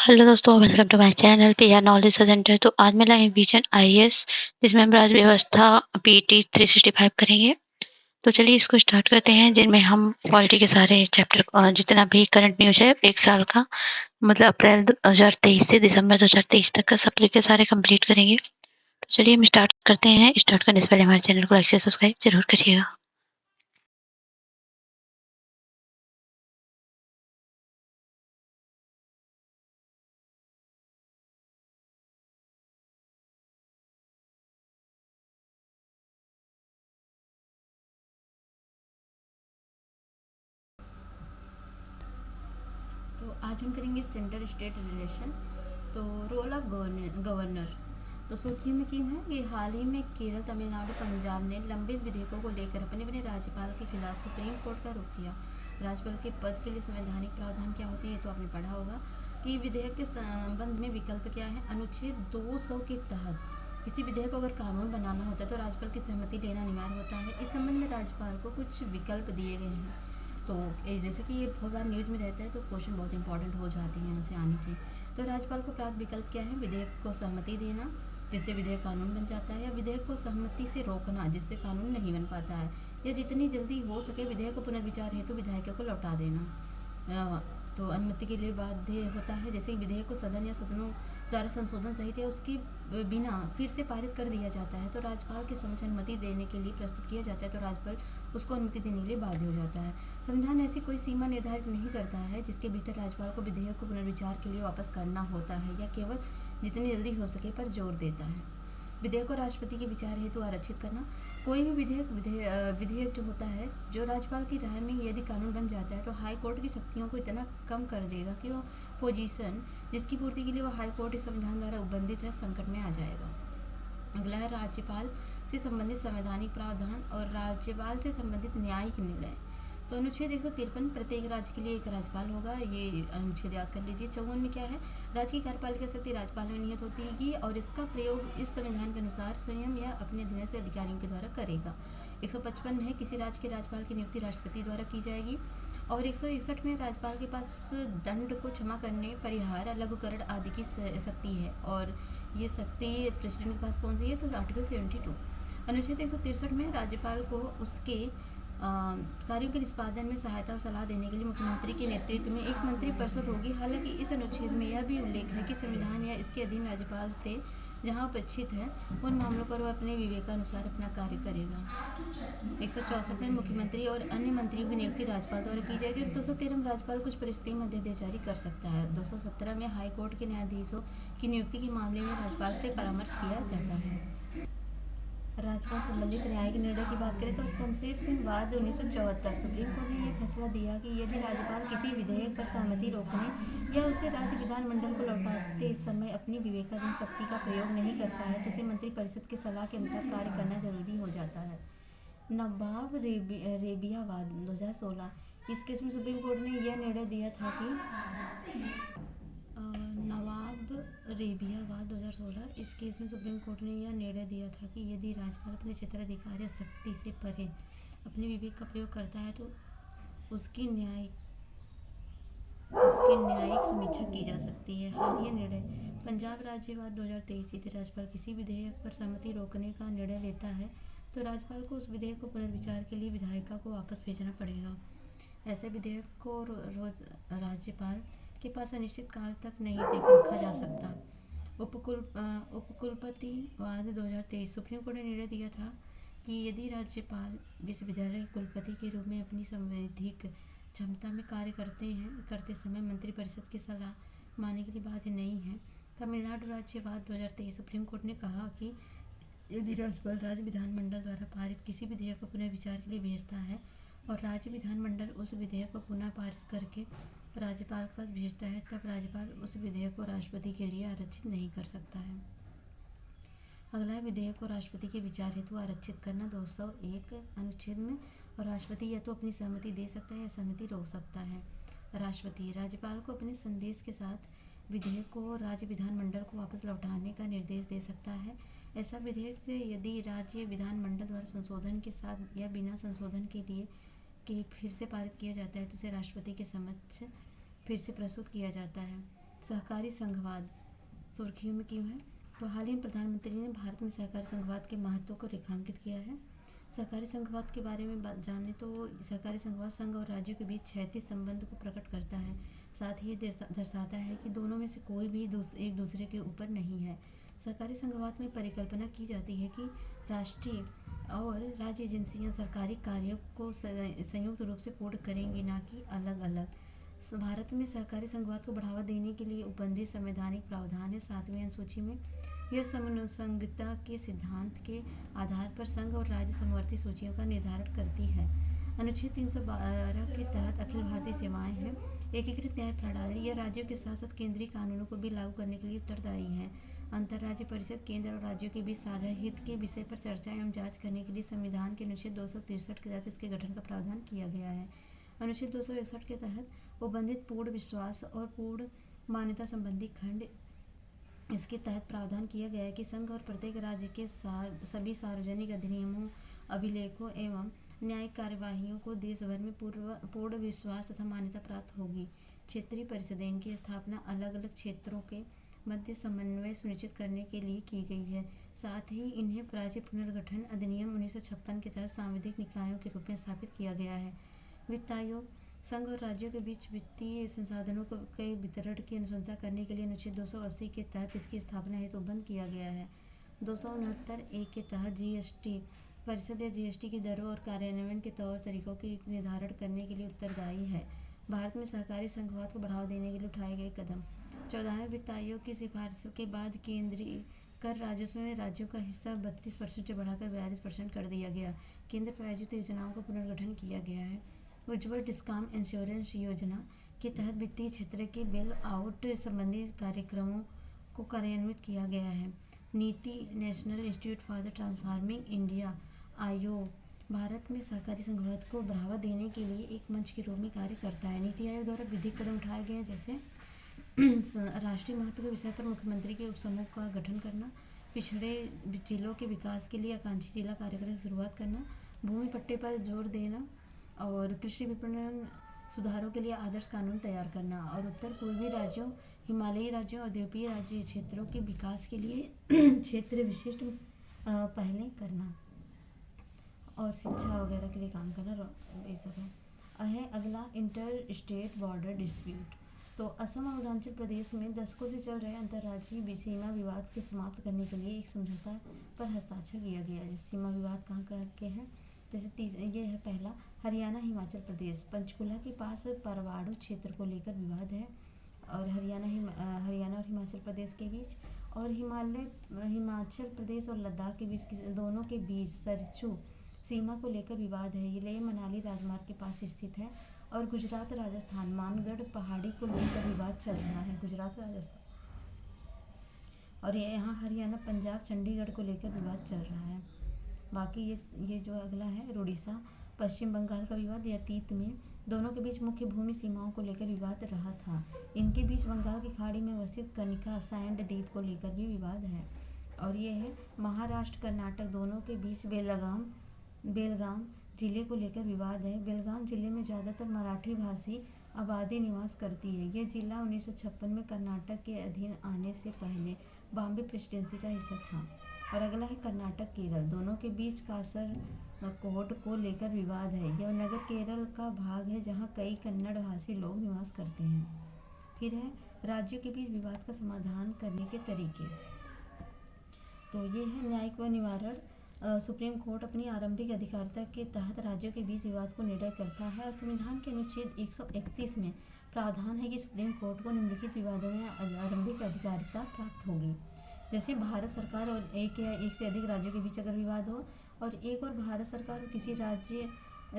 Hello दोस्तों, welcome to my channel PR knowledge centre. तो आज मैं लाई विजन आईएएस, जिसमें हम राज्य व्यवस्था पीटी 365 करेंगे। तो चलिए इसको स्टार्ट करते हैं, जिनमें हम पॉलिटी के सारे चैप्टर जितना भी करंट न्यूज़ है 1 साल का, मतलब अप्रैल 2023 से दिसंबर 2023 तक का सब के सारे कंप्लीट करेंगे। तो चलिए हम स्टार्ट करते हैं। स्टार्ट करने से पहले हमारे चैनल को लाइक से सब्सक्राइब ज़रूर करिएगा। तो आज हम करेंगे सेंटर स्टेट रिलेशन। तो रोल ऑफ गवर्नर। तो सुर्खियों में क्यों है कि हाल ही में केरल, तमिलनाडु, पंजाब ने लंबित विधेयकों को लेकर अपने अपने राज्यपाल के खिलाफ सुप्रीम कोर्ट का रुख किया। राज्यपाल के पद के लिए संवैधानिक प्रावधान क्या होते हैं, ये तो आपने पढ़ा होगा कि विधेयक के संबंध में विकल्प क्या है। अनुच्छेद 200 के तहत किसी विधेयक को अगर कानून बनाना होता है तो राज्यपाल की सहमति लेना अनिवार्य होता है। इस संबंध में राज्यपाल को कुछ विकल्प दिए गए हैं। तो जैसे कि ये बहुत बार न्यूज़ में रहता है, तो क्वेश्चन बहुत इंपॉर्टेंट हो जाती है यहाँ से आने की। तो राज्यपाल को प्राप्त विकल्प क्या है? विधेयक को सहमति देना, जिससे विधेयक कानून बन जाता है, या विधेयक को सहमति से रोकना, जिससे कानून नहीं बन पाता है, या जितनी जल्दी हो सके विधेयक को पुनर्विचार हेतु विधायकों को लौटा देना। तो अनुमति के लिए बाध्य होता है, जैसे विधेयक को सदन या सदनों द्वारा संशोधन सहित या उसके बिना फिर से पारित कर दिया जाता है तो राज्यपाल के समक्ष अनुमति देने के लिए प्रस्तुत किया जाता है, तो राज्यपाल उसको अनुमति देने के लिए बाध्य हो जाता है। संविधान ऐसी कोई सीमा निर्धारित नहीं करता है जिसके भीतर राज्यपाल को विधेयक को पुनर्विचार के लिए वापस करना होता है, या केवल जितनी जल्दी हो सके पर जोर देता है। विधेयक को राष्ट्रपति के विचार हेतु आरक्षित करना। कोई भी विधेयक जो होता है, जो राज्यपाल की राय में यदि कानून बन जाता है तो हाई कोर्ट की शक्तियों को इतना कम कर देगा कि वो पोजीशन जिसकी पूर्ति के लिए वो हाई कोर्ट इस संविधान द्वारा उपबंधित है, संकट में आ जाएगा। अगला है राज्यपाल से संबंधित संवैधानिक प्रावधान और राज्यपाल से संबंधित न्यायिक निर्णय। तो अनुच्छेद 153, प्रत्येक राज्य के लिए एक राज्यपाल होगा, ये अनुच्छेद याद कर लीजिए। 54 में क्या है? राज्य की कार्यपालिका शक्ति राज्यपाल में निहित होती है और इसका प्रयोग इस संविधान के अनुसार स्वयं या अपने अधीनस्थ अधिकारियों के द्वारा करेगा। 155 है, किसी राज्य के राज्यपाल की नियुक्ति राष्ट्रपति द्वारा की जाएगी। और 161 में राज्यपाल के पास दंड को क्षमा करने, परिहार, लघुकरण आदि की शक्ति है, और ये शक्ति प्रेसिडेंट के पास कौन सी है? तो आर्टिकल 72। अनुच्छेद 163 में राज्यपाल को उसके कार्यों के निष्पादन में सहायता और सलाह देने के लिए मुख्यमंत्री के नेतृत्व में एक मंत्री परिषद होगी। हालांकि इस अनुच्छेद में यह भी उल्लेख है कि संविधान या इसके अधीन राज्यपाल थे जहां उपेक्षित है उन मामलों पर वह अपने विवेकानुसार अपना कार्य करेगा। 164 में मुख्यमंत्री और अन्य मंत्रियों की नियुक्ति राज्यपाल द्वारा की जाएगी। 213 में राज्यपाल कुछ परिस्थितियों में अध्यादेश जारी कर सकता है। 217 में हाई कोर्ट के न्यायाधीशों की नियुक्ति के मामले में राज्यपाल से परामर्श किया जाता है। राज्यपाल संबंधित न्यायिक निर्णय की बात करें तो शमशेर सिंह वाद 1974, सुप्रीम कोर्ट ने यह फैसला दिया कि यदि राज्यपाल किसी विधेयक पर सहमति रोकने या उसे राज्य विधानमंडल को लौटाते समय अपनी विवेकाधीन शक्ति का प्रयोग नहीं करता है तो उसे मंत्रिपरिषद की सलाह के अनुसार कार्य करना जरूरी हो जाता है। नवाब रेबियावाद 2016, इस केस में सुप्रीम कोर्ट ने यह निर्णय दिया था कि नवाब रेबियावाद 2016, इस केस में सुप्रीम कोर्ट ने यह निर्णय दिया था कि यदि राज्यपाल अपने क्षेत्राधिकार या शक्ति से परे अपने विवेक का प्रयोग करता है तो उसकी न्यायिक समीक्षा की जा सकती है। हाल यह निर्णय पंजाब राज्यवाद 2023, यदि राज्यपाल किसी विधेयक पर सहमति रोकने का निर्णय लेता है तो राज्यपाल को उस विधेयक को पुनर्विचार के लिए विधायिका को वापस भेजना पड़ेगा। ऐसे विधेयक को रोज राज्यपाल के पास अनिश्चित काल तक नहीं देख रखा जा सकता। उपकुलपति वाद 2023, सुप्रीम कोर्ट ने निर्णय दिया था कि यदि राज्यपाल विश्वविद्यालय के कुलपति के रूप में अपनी संवैधानिक क्षमता में कार्य करते समय मंत्रिपरिषद की सलाह मानने के लिए बाध्य नहीं है। तमिलनाडु राज्यवाद 2023, सुप्रीम कोर्ट ने कहा कि यदि राज्यपाल राज्य विधानमंडल द्वारा पारित किसी विधेयक को पुनर्विचार के लिए भेजता है और राज्य विधानमंडल उस विधेयक को पुनः पारित करके राज्यपाल के पास भेजता है, तब राज्यपाल उस विधेयक को राष्ट्रपति के लिए आरक्षित नहीं कर सकता है। अगला है विधेयक को राष्ट्रपति के विचार हेतु आरक्षित करना 201 अनुच्छेद में, और राष्ट्रपति या तो अपनी सहमति दे सकता है या सहमति रोक सकता है। राष्ट्रपति राज्यपाल को अपने संदेश के साथ विधेयक को राज्य विधानमंडल को वापस लौटाने का निर्देश दे सकता है। ऐसा विधेयक यदि राज्य विधानमंडल द्वारा संशोधन के साथ या बिना संशोधन के फिर से पारित किया जाता है तो उसे राष्ट्रपति के समक्ष फिर से प्रस्तुत किया जाता है। सहकारी संघवाद सुर्खियों में क्यों है? तो हाल ही में प्रधानमंत्री ने भारत में सहकारी संघवाद के महत्व को रेखांकित किया है। सहकारी संघवाद के बारे में जाने तो सहकारी संघवाद संघ और राज्यों के बीच क्षैतिज संबंध को प्रकट करता है। साथ ही ये दर्शाता है कि दोनों में से कोई भी एक दूसरे के ऊपर नहीं है। सहकारी संघवाद में परिकल्पना की जाती है कि राष्ट्रीय और राज्य एजेंसियां सरकारी कार्यों को संयुक्त रूप से पूर्ण करेंगी, ना कि अलग अलग। भारत में सहकारी संघवाद को बढ़ावा देने के लिए उपबंधित संवैधानिक प्रावधान है। 7वीं अनुसूची में यह समनुसंगता के सिद्धांत के आधार पर संघ और राज्य समवर्ती सूचियों का निर्धारण करती है। अनुच्छेद 312 के तहत अखिल भारतीय सेवाएं हैं। एकीकृत न्याय प्रणाली यह राज्यों के साथ साथ केंद्रीय कानूनों को भी लागू करने के लिए उत्तरदायी है। अंतर्राज्यीय परिषद केंद्र और राज्यों के बीच साझा हित के विषय पर चर्चा एवं जांच करने के लिए संविधान के अनुच्छेद 263 के तहत इसके गठन का प्रावधान किया गया है। अनुच्छेद 261 के तहत उपबंधित पूर्ण विश्वास और पूर्ण मान्यता संबंधी खंड इसके तहत प्रावधान किया गया है कि संघ और प्रत्येक राज्य के सभी सार्वजनिक अधिनियमों, अभिलेखों एवं न्यायिक कार्यवाहियों को देश भर में पूर्ण विश्वास तथा मान्यता प्राप्त होगी। क्षेत्रीय परिषदें इनकी स्थापना अलग अलग क्षेत्रों के मध्य समन्वय सुनिश्चित करने के लिए की गई है। साथ ही इन्हें राज्य पुनर्गठन अधिनियम 1956 के तहत सांविधिक निकायों के रूप में स्थापित किया गया है। वित्त आयोग संघ और राज्यों के बीच वित्तीय संसाधनों के वितरण की अनुशंसा करने के लिए अनुच्छेद 280 के तहत इसकी स्थापना हेतु बंद किया गया है। 269(1) के तहत जीएसटी परिषद या जीएसटी की दरों और कार्यान्वयन के तौर तरीकों की निर्धारण करने के लिए उत्तरदायी है। भारत में सहकारी संघवाद को बढ़ावा देने के लिए उठाए गए कदम। 14वें वित्त आयोग की सिफारिशों के बाद केंद्रीय कर राजस्व में राज्यों का हिस्सा 32% से बढ़ाकर 42% कर दिया गया। केंद्र प्रायोजित योजनाओं का पुनर्गठन किया गया है। उज्ज्वल डिस्कॉम इंश्योरेंस योजना के तहत वित्तीय क्षेत्र के बेल आउट संबंधी कार्यक्रमों को कार्यान्वित किया गया है। नीति national institute for the transforming India आयोग भारत में सहकारी संघवाद को बढ़ावा देने के लिए एक मंच के रूप में कार्य करता है। नीति आयोग द्वारा विधिक कदम उठाए गए हैं, जैसे राष्ट्रीय महत्व के विषय पर मुख्यमंत्री के उपसमूह का गठन करना, पिछड़े जिलों के विकास के लिए आकांक्षी जिला कार्यक्रम की शुरुआत करना, भूमि पट्टे पर जोर देना और कृषि विपणन सुधारों के लिए आदर्श कानून तैयार करना और उत्तर पूर्वी राज्यों, हिमालयी राज्यों और द्वीपीय राज्य क्षेत्रों के विकास के लिए क्षेत्र विशिष्ट पहलें करना और शिक्षा वगैरह के लिए काम करना ये सब है। अगला इंटर स्टेट बॉर्डर डिस्प्यूट। तो असम और अरुणाचल प्रदेश में दशकों से चल रहे अंतर्राज्यीय सीमा विवाद के समाप्त करने के लिए एक समझौता पर हस्ताक्षर किया गया है। सीमा विवाद कहाँ के हैं, जैसे ये है पहला हरियाणा हिमाचल प्रदेश, पंचकुला के पास परवाड़ू क्षेत्र को लेकर विवाद है और हरियाणा और हिमाचल प्रदेश के बीच, और हिमाचल प्रदेश और लद्दाख के बीच दोनों के बीच सरचू सीमा को लेकर विवाद है। ये लेह मनाली राजमार्ग के पास स्थित है। और गुजरात राजस्थान मानगढ़ पहाड़ी को लेकर विवाद चल रहा है, गुजरात राजस्थान, और ये यहाँ हरियाणा पंजाब चंडीगढ़ को लेकर विवाद चल रहा है। बाकी ये जो अगला है उड़ीसा पश्चिम बंगाल का विवाद, ये अतीत में दोनों के बीच मुख्य भूमि सीमाओं को लेकर विवाद रहा था। इनके बीच बंगाल की खाड़ी में अवस्थित कनिका सैंड द्वीप को लेकर भी विवाद है। और ये है महाराष्ट्र कर्नाटक दोनों के बीच बेलगाम जिले को लेकर विवाद है। बेलगाम जिले में ज़्यादातर मराठी भाषी आबादी निवास करती है। ये जिला 1956 में कर्नाटक के अधीन आने से पहले बॉम्बे प्रेसिडेंसी का हिस्सा था। और अगला है कर्नाटक केरल, दोनों के बीच कासरकोड को लेकर विवाद है। यह नगर केरल का भाग है जहाँ कई कन्नड़ भाषी लोग निवास करते हैं। फिर है राज्यों के बीच विवाद का समाधान करने के तरीके। तो ये है न्यायिक व निवारण। सुप्रीम कोर्ट अपनी आरंभिक अधिकारिता के तहत राज्यों के बीच विवाद को निर्णय करता है। और संविधान के अनुच्छेद 131 में प्रावधान है कि सुप्रीम कोर्ट को निम्नलिखित विवादों में आरंभिक अधिकारिता प्राप्त होगी। जैसे भारत सरकार और एक या एक से अधिक राज्यों के बीच अगर विवाद हो, और एक और भारत सरकार और किसी राज्य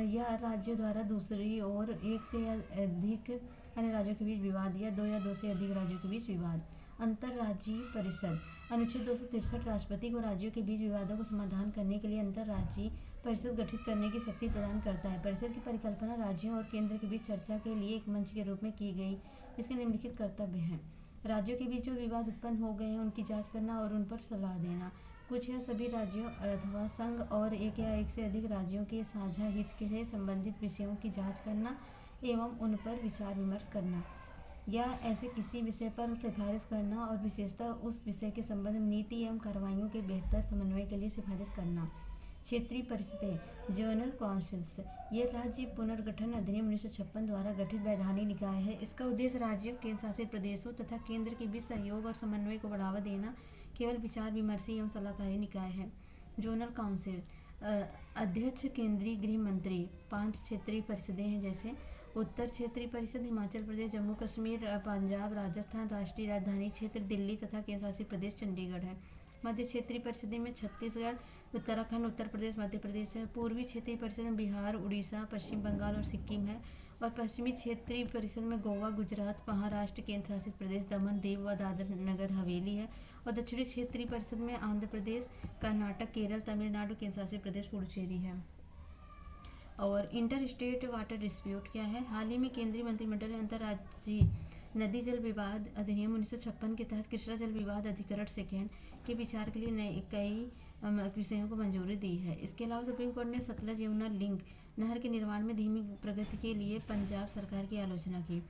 या राज्यों द्वारा दूसरी और एक से अधिक अन्य राज्यों के बीच विवाद, या दो से अधिक राज्यों के बीच विवाद। अंतर्राज्यीय परिषद अनुच्छेद 263 राष्ट्रपति को राज्यों के बीच विवादों को समाधान करने के लिए अंतर्राज्यीय परिषद गठित करने की शक्ति प्रदान करता है। परिषद की परिकल्पना राज्यों और केंद्र के बीच चर्चा के लिए एक मंच के रूप में की गई। इसके निम्नलिखित कर्तव्य हैं: राज्यों के बीच जो विवाद उत्पन्न हो गए हैं उनकी जांच करना और उन पर सलाह देना। कुछ या सभी राज्यों अथवा संघ और एक या एक से अधिक राज्यों के साझा हित से संबंधित विषयों की जांच करना एवं उन पर विचार विमर्श करना। या ऐसे किसी विषय पर सिफारिश करना और विशेषतः उस विषय के संबंध में नीति एवं कार्रवाइयों के बेहतर समन्वय के लिए सिफारिश करना। क्षेत्रीय परिषदें जोनल काउंसिल्स ये राज्य पुनर्गठन अधिनियम 1956 द्वारा गठित वैधानिक निकाय है। इसका उद्देश्य राज्यों, केंद्र शासित प्रदेशों तथा केंद्र के बीच सहयोग और समन्वय को बढ़ावा देना केवल विचार विमर्शी एवं सलाहकारी निकाय है। जोनल काउंसिल अध्यक्ष केंद्रीय गृह मंत्री। 5 क्षेत्रीय परिषदें हैं जैसे उत्तर क्षेत्रीय परिषद हिमाचल प्रदेश, जम्मू कश्मीर, पंजाब, राजस्थान। राष्ट्रीय राजधानी क्षेत्र दिल्ली तथा केंद्र शासित प्रदेश चंडीगढ़ है। मध्य क्षेत्रीय परिषद में छत्तीसगढ़, उत्तराखंड, उत्तर प्रदेश, मध्य प्रदेश है। पूर्वी क्षेत्रीय परिषद में बिहार, उड़ीसा, पश्चिम बंगाल और सिक्किम है। और पश्चिमी क्षेत्रीय परिषद में गोवा, गुजरात, महाराष्ट्र, केंद्र शासित प्रदेश, दमन, दीव व दादर नगर हवेली है। और दक्षिणी क्षेत्रीय परिषद में आंध्र प्रदेश, कर्नाटक, केरल, तमिलनाडु, केंद्र शासित प्रदेश, पुडुचेरी है। और इंटर स्टेट वाटर डिस्प्यूट क्या है? हाल ही में केंद्रीय मंत्रिमंडल ने अंतर्राज्यीय नदी जल विवाद अधिनियम 1956 के तहत कृष्णा जल विवाद अधिकरण सेकेंड के विचार के लिए कई विषयों को मंजूरी दी है। इसके अलावा सुप्रीम कोर्ट ने सतलज यमुना लिंक नहर के निर्माण में धीमी प्रगति के लिए पंजाब सरकार की आलोचना की।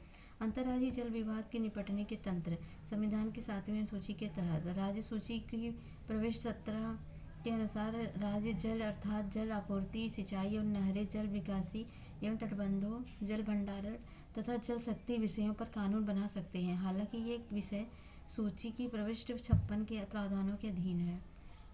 अंतर्राज्यीय जल विवाद के निपटने के तंत्र संविधान की 7वीं अनुसूची के तहत राज्य सूची की प्रवेश 17 के अनुसार राज्य जल अर्थात जल आपूर्ति, सिंचाई और नहरें, जल विकासी एवं तटबंधों, जल भंडारण तथा जल शक्ति विषयों पर कानून बना सकते हैं। हालांकि ये विषय सूची की प्रविष्ट 56 के प्रावधानों के अधीन है।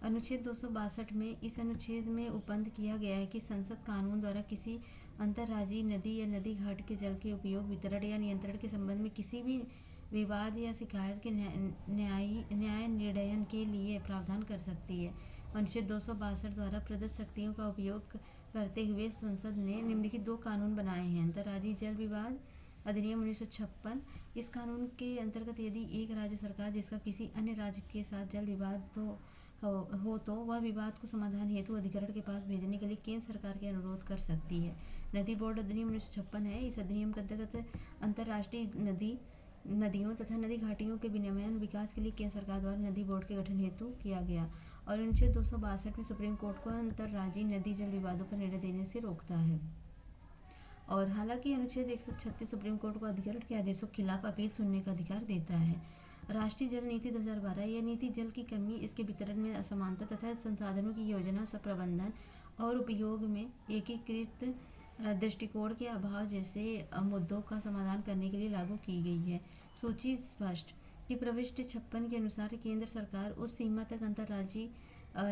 अनुच्छेद 262 में इस अनुच्छेद में उपबंध किया गया है कि संसद कानून द्वारा किसी अंतर्राज्यीय नदी या नदी घाट के जल के उपयोग, वितरण या नियंत्रण के संबंध में किसी भी विवाद या शिकायत के न्याय निर्णयन के लिए प्रावधान कर सकती है। अनुच्छेद 262 द्वारा प्रदत्त शक्तियों का उपयोग करते हुए संसद ने निम्नलिखित 2 कानून बनाए हैं। अंतर्राज्यीय जल विवाद अधिनियम 1956। इस कानून के अंतर्गत यदि एक राज्य सरकार जिसका किसी अन्य राज्य के साथ जल विवाद हो तो वह विवाद को समाधान हेतु अधिकरण के पास भेजने के लिए केंद्र सरकार के अनुरोध कर सकती है। नदी बोर्ड अधिनियम 1956 है। इस अधिनियम के अंतर्गत अंतर्राष्ट्रीय नदियों तथा नदी घाटियों के विनियमन विकास के लिए केंद्र सरकार द्वारा नदी बोर्ड के गठन हेतु किया गया। और अनुच्छेद 262 में सुप्रीम कोर्ट को अंतर्राज्यीय नदी जल विवादों पर निर्णय देने से रोकता है। और हालांकि अनुच्छेद 136 सुप्रीम कोर्ट को अधिकरण के आदेशों के खिलाफ अपील सुनने का अधिकार देता है। राष्ट्रीय जल नीति 2012 यह नीति जल की कमी, इसके वितरण में असमानता तथा संसाधनों की योजना प्रबंधन और उपयोग में एकीकृत दृष्टिकोण के अभाव जैसे मुद्दों का समाधान करने के लिए लागू की गई है। सूची स्पष्ट कि प्रविष्टि 56 के अनुसार केंद्र सरकार उस सीमा तक अंतर्राज्यीय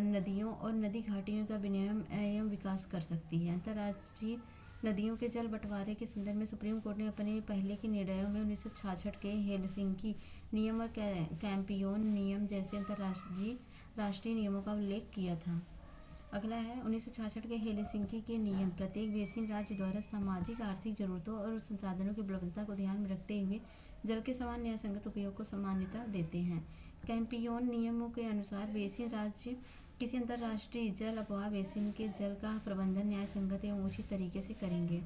नदियों और नदी घाटियों का विनियमन एवं विकास कर सकती है। अंतर्राज्यीय नदियों के जल बंटवारे के संदर्भ में सुप्रीम कोर्ट ने अपने पहले के निर्णयों में 1966 के हेलसिंकी नियम और कैंपियोन नियम जैसे अंतर्राष्ट्रीय राष्ट्रीय नियमों का उल्लेख किया था। अगला है 1966 के हेलसिंकी के नियम प्रत्येक बेसिन राज्य द्वारा सामाजिक आर्थिक जरूरतों और संसाधनों की उपलब्धता को ध्यान में रखते हुए जल के समान न्यायसंगत उपयोग को मान्यता देते हैं। कैंपियोन नियमों के अनुसार बेसिन राज्य किसी अंतर्राष्ट्रीय जल अपवाह बेसिन के जल का प्रबंधन न्यायसंगत एवं उचित तरीके से करेंगे।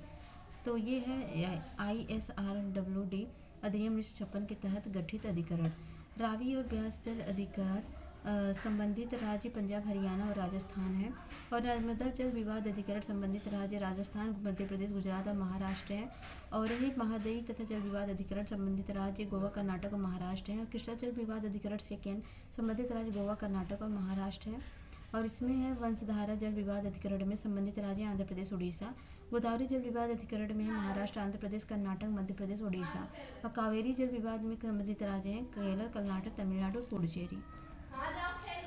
तो ये है ISRWD अधिनियम 1956 के तहत गठित अधिकरण। रावी और ब्यास जल अधिकार संबंधित राज्य पंजाब, हरियाणा और राजस्थान है। और नर्मदा जल विवाद अधिकरण संबंधित राज्य राजस्थान, मध्य प्रदेश, गुजरात और महाराष्ट्र है। और ये महादयी तथा जल विवाद अधिकरण संबंधित राज्य गोवा, कर्नाटक और महाराष्ट्र है। और कृष्णा जल विवाद अधिकरण सेकेंड संबंधित राज्य गोवा, कर्नाटक और महाराष्ट्र है। और इसमें है वंशधारा जल विवाद अधिकरण में संबंधित राज्य आंध्र प्रदेश, उड़ीसा। गोदावरी जल विवाद अधिकरण में है महाराष्ट्र, आंध्र प्रदेश, कर्नाटक, मध्य प्रदेश, उड़ीसा। और कावेरी जल विवाद में संबंधित राज्य हैं केरल, कर्नाटक, तमिलनाडु और पुडुचेरी।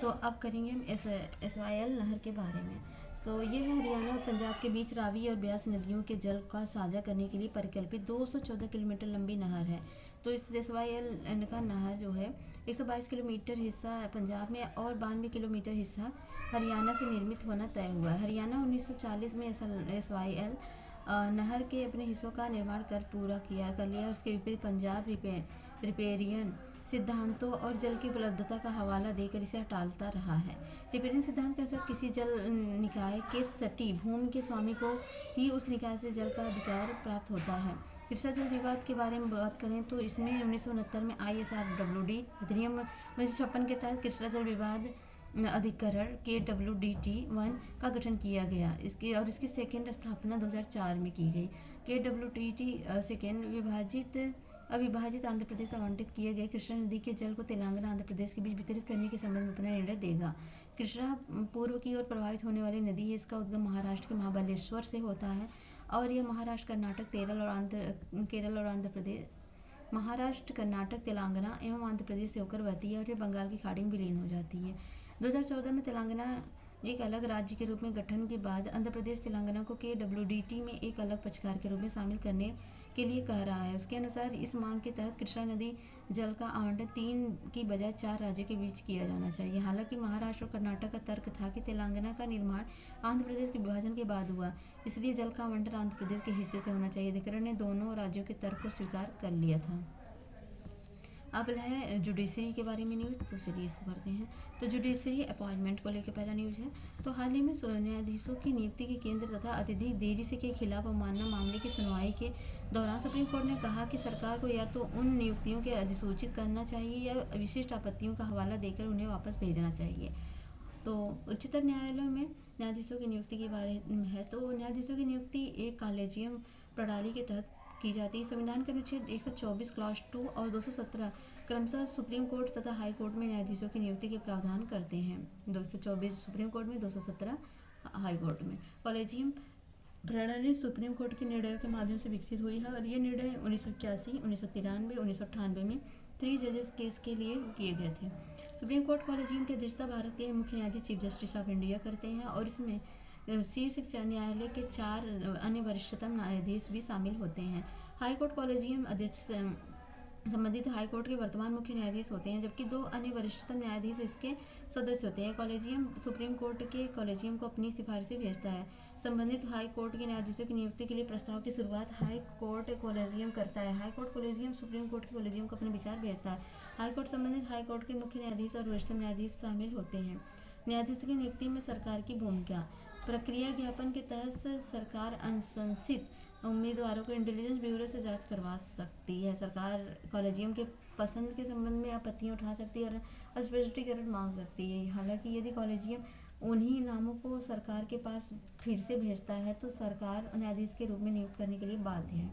तो अब करेंगे हम SYL नहर के बारे में। तो ये है हरियाणा और पंजाब के बीच रावी और ब्यास नदियों के जल का साझा करने के लिए परिकल्पित 214 किलोमीटर लंबी नहर है। तो इस SYL का नहर जो है 122 किलोमीटर हिस्सा पंजाब में और 92 किलोमीटर हिस्सा हरियाणा से निर्मित होना तय हुआ है। हरियाणा 1940 में SYL नहर के अपने हिस्सों का निर्माण कर लिया। उसके विपरीत पंजाब रिपेरियन सिद्धांतों और जल की उपलब्धता का हवाला देकर इसे टालता रहा है। रिपेरियन सिद्धांत के अनुसार किसी जल निकाय के सटी भूमि के स्वामी को ही उस निकाय से जल का अधिकार प्राप्त होता है। कृष्णा जल विवाद के बारे में बात करें तो इसमें 1969 में ISRWD अधिनियम 1956 के तहत कृष्णा जल विवाद अधिकरण KWDT1 का गठन किया गया। इसकी सेकेंड स्थापना 2004 में की गई। KWDT सेकेंड विभाजित अविभाजित आंध्र प्रदेश आवंटित किए गए कृष्णा नदी के जल को तेलंगाना आंध्र प्रदेश के बीच वितरित करने के संबंध में अपना निर्णय देगा। कृष्णा पूर्व की ओर प्रवाहित होने वाली नदी है। इसका उद्गम महाराष्ट्र के महाबलेश्वर से होता है और यह महाराष्ट्र, कर्नाटक, केरल और आंध्र प्रदेश, महाराष्ट्र, कर्नाटक, तेलंगाना एवं आंध्र प्रदेश से होकर बहती है और ये बंगाल की खाड़ी में विलीन हो जाती है। 2014 में तेलंगाना एक अलग राज्य के रूप में गठन के बाद आंध्र प्रदेश तेलंगाना को KWDT में एक अलग पक्षकार के रूप में शामिल करने के लिए कह रहा है। उसके अनुसार इस मांग के तहत कृष्णा नदी जल का आवंटन 3 की बजाय 4 राज्यों के बीच किया जाना चाहिए। हालांकि महाराष्ट्र और कर्नाटक का तर्क था कि तेलंगाना का निर्माण आंध्र प्रदेश के विभाजन के बाद हुआ, इसलिए जल का आवंटन आंध्र प्रदेश के हिस्से से होना चाहिए। अधिकरण ने दोनों राज्यों के तर्क को स्वीकार कर लिया था। अब है जुडिशरी के बारे में न्यूज़, तो चलिए इसको करते हैं। तो जुडिशरी अपॉइंटमेंट को लेकर पहला न्यूज़ है। तो हाल ही में न्यायाधीशों की नियुक्ति के केंद्र तथा अत्यधिक देरी से के खिलाफ अवमानना मामले की सुनवाई के दौरान सुप्रीम कोर्ट ने कहा कि सरकार को या तो उन नियुक्तियों के अधिसूचित करना चाहिए या विशिष्ट आपत्तियों का हवाला देकर उन्हें वापस भेजना चाहिए। तो उच्चतम न्यायालय में न्यायाधीशों की नियुक्ति के बारे में है। तो न्यायाधीशों की नियुक्ति एक कॉलेजियम प्रणाली के तहत की जाती है। संविधान के अनुच्छेद 124 क्लास 2 और 217 क्रमशः सुप्रीम कोर्ट तथा हाई कोर्ट में न्यायाधीशों की नियुक्ति के प्रावधान करते हैं। 224 सुप्रीम कोर्ट में, 217 हाई कोर्ट में। कॉलेजियम प्रणाली सुप्रीम कोर्ट के निर्णयों के माध्यम से विकसित हुई है और ये निर्णय 1981, 1993, 1998 में 3 जजेस केस के लिए किए गए थे। सुप्रीम कोर्ट कॉलेजियम की अध्यक्षता भारत के मुख्य न्यायाधीश चीफ जस्टिस ऑफ इंडिया करते हैं और इसमें शीर्ष न्यायालय के 4 अन्य वरिष्ठतम न्यायाधीश भी शामिल होते हैं। हाई कोर्ट कॉलेजियम अध्यक्ष संबंधित हाई कोर्ट के वर्तमान मुख्य न्यायाधीश होते हैं, जबकि 2 अन्य वरिष्ठतम न्यायाधीश इसके सदस्य होते हैं। कॉलेजियम सुप्रीम कोर्ट के कॉलेजियम को अपनी सिफारिशें भेजता है। संबंधित हाई कोर्ट के न्यायाधीशों की नियुक्ति के लिए प्रस्ताव की शुरुआत हाई कोर्ट कॉलेजियम करता है। High court collegium supreme court के कॉलेजियम को अपने विचार भेजता है। हाई कोर्ट संबंधित हाई कोर्ट के मुख्य न्यायाधीश और वरिष्ठतम न्यायाधीश शामिल होते हैं। न्यायाधीश की नियुक्ति में सरकार की भूमिका। प्रक्रिया ज्ञापन के तहत सरकार अनुशंसित उम्मीदवारों को इंटेलिजेंस ब्यूरो से जांच करवा सकती है। सरकार कॉलेजियम के पसंद के संबंध में आपत्तियां उठा सकती है और स्पष्टीकरण मांग सकती है। हालांकि यदि कॉलेजियम उन्हीं नामों को सरकार के पास फिर से भेजता है तो सरकार न्यायाधीश के रूप में नियुक्त करने के लिए बाध्य है।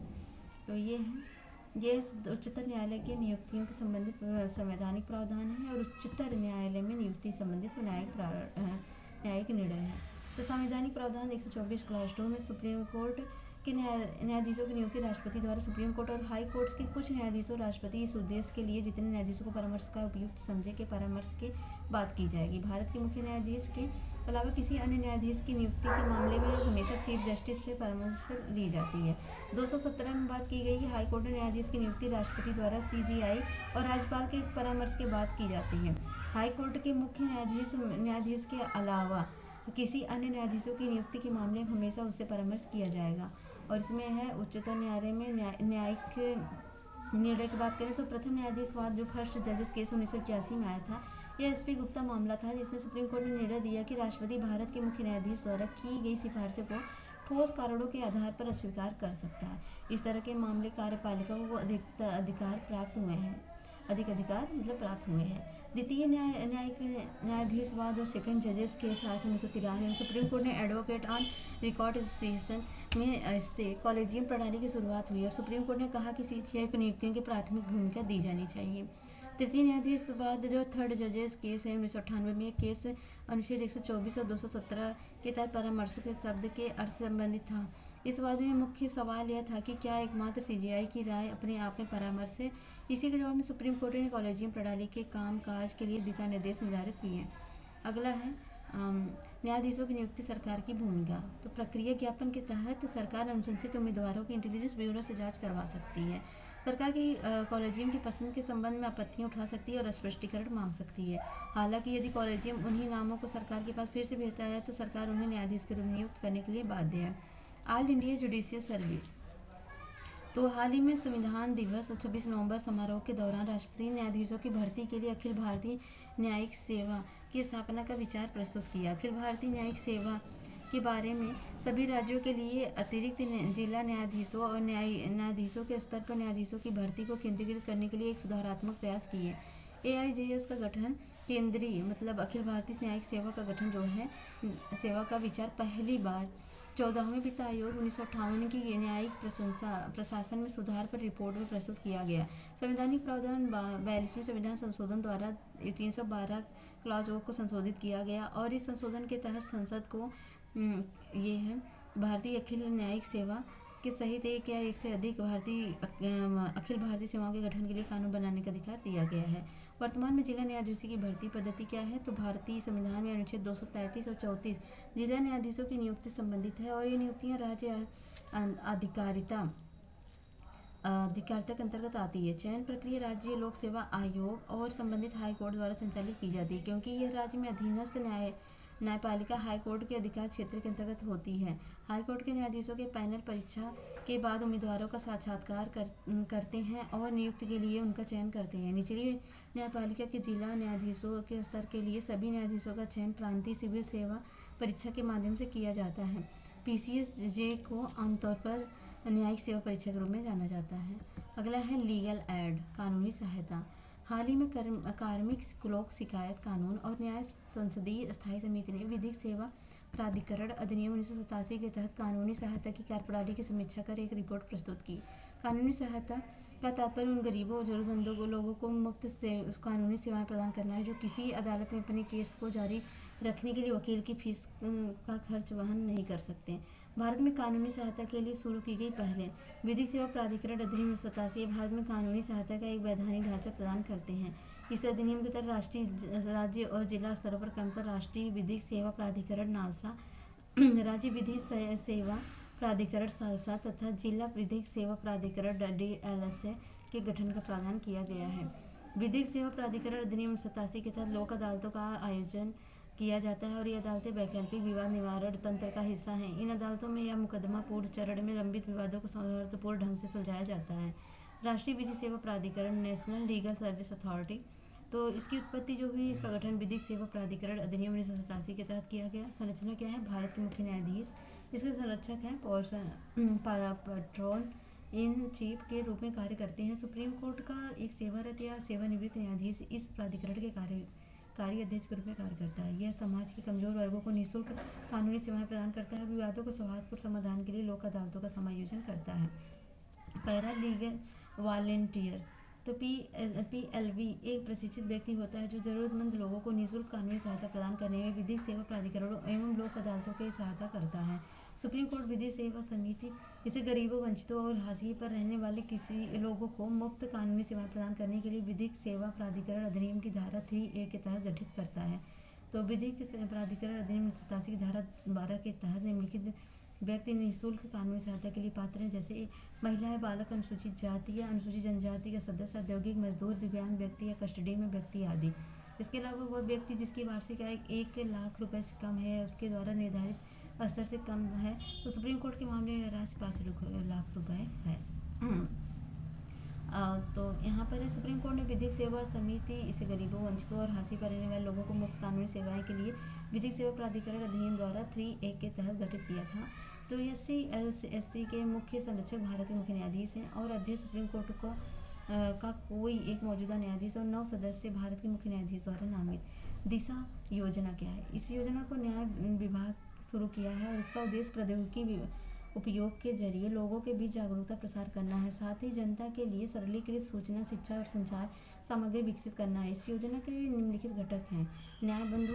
तो ये उच्चतम न्यायालय की नियुक्तियों के संबंधित संवैधानिक प्रावधान है और उच्चतर न्यायालय में नियुक्ति संबंधित न्यायिक निर्णय है। तो संवैधानिक प्रावधान 124 क्लास 2 में सुप्रीम कोर्ट के न्यायाधीशों की नियुक्ति राष्ट्रपति द्वारा सुप्रीम कोर्ट और हाई कोर्ट के कुछ न्यायाधीशों राष्ट्रपति इस उद्देश्य के लिए जितने न्यायाधीशों को परामर्श का उपयुक्त समझे के परामर्श के बाद की जाएगी। भारत के मुख्य न्यायाधीश के अलावा किसी अन्य न्यायाधीश की नियुक्ति के मामले में हमेशा चीफ जस्टिस से परामर्श ली जाती है। 217 में बात की गई कि हाई कोर्ट में न्यायाधीश की नियुक्ति राष्ट्रपति द्वारा CJI और राज्यपाल के परामर्श के बाद की जाती है। हाई कोर्ट के मुख्य न्यायाधीश के अलावा किसी अन्य न्यायाधीशों की नियुक्ति के मामले में हमेशा उससे परामर्श किया जाएगा। और इसमें है उच्चतम न्यायालय में न्यायिक निर्णय की बात करें तो प्रथम न्यायाधीश वाद जो फर्स्ट जजेस केस 1981 में आया था, यह SP गुप्ता मामला था, जिसमें सुप्रीम कोर्ट ने निर्णय दिया कि राष्ट्रपति भारत के मुख्य न्यायाधीश द्वारा की गई सिफारिशों को ठोस कारणों के आधार पर अस्वीकार कर सकता है। इस तरह के मामले कार्यपालिका को अधिक अधिकार प्राप्त हुए हैं। द्वितीय न्यायाधीशवाद और सेकंड जजेस के साथ 1993 में सुप्रीम कोर्ट ने एडवोकेट ऑन रिकॉर्ड एसोसिएशन में इससे कॉलेजियम प्रणाली की शुरुआत हुई और सुप्रीम कोर्ट ने कहा कि CJI को नियुक्तियों की प्राथमिक भूमिका दी जानी चाहिए। तृतीय न्यायाधीशवाद जो थर्ड जजेस केस है 1998 में केस अनुच्छेद 124 और 217 के तहत परामर्शों के शब्द के अर्थ से संबंधित था। इस वाद में मुख्य सवाल यह था कि क्या एकमात्र CJI की राय अपने आप में परामर्श है। इसी के जवाब में सुप्रीम कोर्ट ने कॉलेजियम प्रणाली के कामकाज के लिए दिशा निर्देश निर्धारित किए। अगला है न्यायाधीशों की नियुक्ति सरकार की भूमिका। तो प्रक्रिया ज्ञापन के तहत सरकार अनुशंसित उम्मीदवारों की इंटेलिजेंस ब्यूरो से जांच करवा सकती है। सरकार की कॉलेजियम की पसंद के संबंध में आपत्तियां उठा सकती है और स्पष्टीकरण मांग सकती है। हालांकि यदि कॉलेजियम उन्हीं नामों को सरकार के पास फिर से भेजता है तो सरकार उन्हें न्यायाधीश के रूप में नियुक्त करने के लिए बाध्य है। All India judicial service. तो हाल ही में संविधान दिवस 26 नवंबर समारोह के दौरान राष्ट्रपति न्यायाधीशों की भर्ती के लिए अखिल भारतीय न्यायिक सेवा की स्थापना का विचार प्रस्तुत किया। अखिल भारतीय न्यायिक सेवा के बारे में सभी राज्यों के लिए अतिरिक्त जिला न्यायाधीशों और न्यायाधीशों के स्तर पर न्यायाधीशों की भर्ती को केंद्रीकृत करने के लिए एक सुधारात्मक प्रयास किए। AIJS का गठन केंद्रीय मतलब अखिल भारतीय न्यायिक सेवा का गठन जो है सेवा का विचार पहली बार 14वें वित्त आयोग 1958 की न्यायिक प्रशासन में सुधार पर रिपोर्ट में प्रस्तुत किया गया। संवैधानिक प्रावधान 42वें संविधान संशोधन द्वारा 312 क्लॉज को संशोधित किया गया और इस संशोधन के तहत संसद को ये है भारतीय अखिल न्यायिक सेवा के सहित एक या एक से अधिक अखिल भारतीय सेवाओं के गठन के लिए कानून बनाने का अधिकार दिया गया है। वर्तमान में जिला न्यायाधीशों की भर्ती पद्धति क्या है? तो भारतीय संविधान में अनुच्छेद 233 और 34 जिला न्यायाधीशों की नियुक्ति संबंधित है और ये नियुक्तियां राज्य अधिकारिता के अंतर्गत आती है। चयन प्रक्रिया राज्य लोक सेवा आयोग और संबंधित हाई कोर्ट द्वारा संचालित की जाती है, क्योंकि यह राज्य में अधीनस्थ न्यायपालिका हाई कोर्ट के अधिकार क्षेत्र के अंतर्गत होती है। हाई कोर्ट के न्यायाधीशों के पैनल परीक्षा के बाद उम्मीदवारों का साक्षात्कार करते हैं और नियुक्ति के लिए उनका चयन करते हैं। निचली न्यायपालिका के जिला न्यायाधीशों के स्तर के लिए सभी न्यायाधीशों का चयन प्रांतीय सिविल सेवा परीक्षा के माध्यम से किया जाता है। PCSJ को आमतौर पर न्यायिक सेवा परीक्षा के रूप में जाना जाता है। अगला है लीगल एड, कानूनी सहायता। हाल ही में कार्मिक लोक शिकायत कानून और न्याय संसदीय स्थायी समिति ने विधिक सेवा प्राधिकरण अधिनियम 1987 के तहत कानूनी सहायता की कार्यप्रणाली की समीक्षा कर एक रिपोर्ट प्रस्तुत की। कानूनी सहायता का तात्पर्य उन गरीबों और जरूरतमंदों को लोगों को मुफ्त से कानूनी सेवाएं प्रदान करना है जो किसी अदालत में अपने केस को जारी रखने के लिए वकील की फीस का खर्च वहन नहीं कर सकते। भारत में कानूनी सहायता के लिए शुरू की गई पहले विधिक सेवा प्राधिकरण अधिनियम 1987 भारत में कानूनी सहायता का एक वैधानिक ढांचा प्रदान करते हैं। इस अधिनियम के तहत राष्ट्रीय, राज्य और जिला स्तरों पर क्रमशः राष्ट्रीय विधिक सेवा प्राधिकरण नालसा, राज्य विधिक सेवा प्राधिकरण सालसा तथा जिला विधिक सेवा प्राधिकरण DLSA के गठन का प्रावधान किया गया है। विधिक सेवा प्राधिकरण अधिनियम 87 के तहत लोक अदालतों का आयोजन किया जाता है और ये अदालतें वैकल्पिक विवाद निवारण तंत्र का हिस्सा हैं। इन अदालतों में या मुकदमा पूर्व चरण में लंबित विवादों को सौहार्दपूर्ण ढंग से सुलझाया जाता है। राष्ट्रीय विधि सेवा प्राधिकरण, नेशनल लीगल सर्विस अथॉरिटी, तो इसकी उत्पत्ति जो हुई, इसका गठन विधिक सेवा प्राधिकरण अधिनियम 1987 के तहत किया गया। संरचना क्या है? भारत के मुख्य न्यायाधीश इसके संरक्षक हैं पैट्रोन इन चीफ के रूप में कार्य करते हैं। सुप्रीम कोर्ट का एक सेवारत या सेवानिवृत्त न्यायाधीश इस प्राधिकरण के कार्य अध्यक्ष के रूप में कार्य करता है। यह समाज के कमजोर वर्गों को निःशुल्क कानूनी सेवाएं प्रदान करता है और विवादों को सौहार्दपूर्ण समाधान के लिए लोक अदालतों का समायोजन करता है। पैरा लीगल वॉलंटियर, तो PLV एक प्रशिक्षित व्यक्ति होता है जो जरूरतमंद लोगों को निःशुल्क कानूनी सहायता प्रदान करने में विधिक सेवा प्राधिकरणों एवं लोक अदालतों की सहायता करता है। सुप्रीम कोर्ट विधिक सेवा समिति इसे गरीबों, वंचितों और हाशिए पर रहने वाले किसी लोगों को मुफ्त कानूनी सेवाएं प्रदान करने के लिए विधिक सेवा प्राधिकरण अधिनियम की धारा 3A के तहत गठित करता है। तो विधिक प्राधिकरण अधिनियम 87 की धारा 12 के तहत निम्नलिखित व्यक्ति निःशुल्क कानूनी सहायता के लिए पात्र हैं, जैसे महिलाएं, बालक, अनुसूचित जाति या अनुसूचित जनजाति का सदस्य, औद्योगिक मजदूर, दिव्यांग व्यक्ति या कस्टडी में व्यक्ति आदि। इसके अलावा वह व्यक्ति जिसकी वार्षिक आय 1 लाख रुपए से कम है, उसके द्वारा निर्धारित स्तर से कम है, तो सुप्रीम कोर्ट के मामले में राशि 5 लाख रुपए है। तो यहाँ पर सुप्रीम कोर्ट ने विधिक सेवा समिति इसे गरीबों, वंचितों और हाशिए पर रहने वाले लोगों को मुफ्त कानूनी सेवाएं के लिए विधिक सेवा प्राधिकरण अधिनियम द्वारा 3A के तहत गठित किया था। तो SC के मुख्य संरक्षक भारत के मुख्य न्यायाधीश हैं और अध्यक्ष सुप्रीम कोर्ट का कोई एक मौजूदा न्यायाधीश और 9 सदस्य भारत के मुख्य न्यायाधीश द्वारा नामित। दिशा योजना क्या है? इस योजना को न्याय विभाग शुरू किया है और इसका उद्देश्य प्रौद्योगिकी उपयोग के जरिए लोगों के बीच जागरूकता प्रसार करना है, साथ ही जनता के लिए सरलीकृत सूचना, शिक्षा और संचार सामग्री विकसित करना है। इस योजना के निम्नलिखित घटक हैं: न्याय बंधु,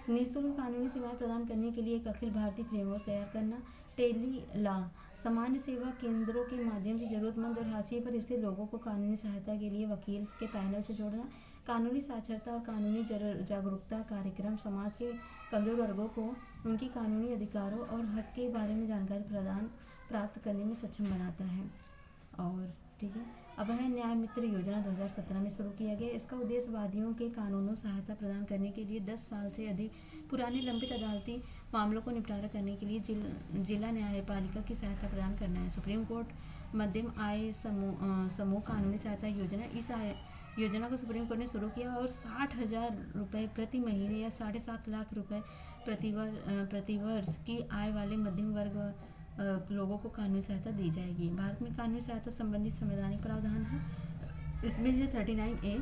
निःशुल्क कानूनी सेवाएं प्रदान करने के लिए एक अखिल भारतीय फ्रेमवर्क तैयार करना। टेली लॉ, सामान्य सेवा केंद्रों के माध्यम से जरूरतमंद और हाशिए पर स्थित लोगों को कानूनी सहायता के लिए वकील के पैनल से जोड़ना। कानूनी साक्षरता और कानूनी जागरूकता कार्यक्रम समाज के कमजोर वर्गों को उनकी कानूनी अधिकारों और हक के बारे में जानकारी प्राप्त करने में सक्षम बनाता है। और ठीक है, अब है न्याय मित्र योजना 2017 में शुरू किया गया। इसका उद्देश्य वादियों के कानूनों सहायता प्रदान करने के लिए 10 साल से अधिक पुराने लंबित अदालती मामलों को निपटारा करने के लिए जिला न्यायपालिका की सहायता प्रदान करना है। सुप्रीम कोर्ट मध्यम आय समूह कानूनी सहायता योजना, इस योजना को सुप्रीम कोर्ट ने शुरू किया और 60,000 रुपये प्रति महीने या 7.5 लाख रुपए प्रतिवर्ष की आय वाले मध्यम वर्ग लोगों को कानूनी सहायता दी जाएगी। भारत में कानूनी सहायता संबंधी संवैधानिक प्रावधान है। इसमें है 39A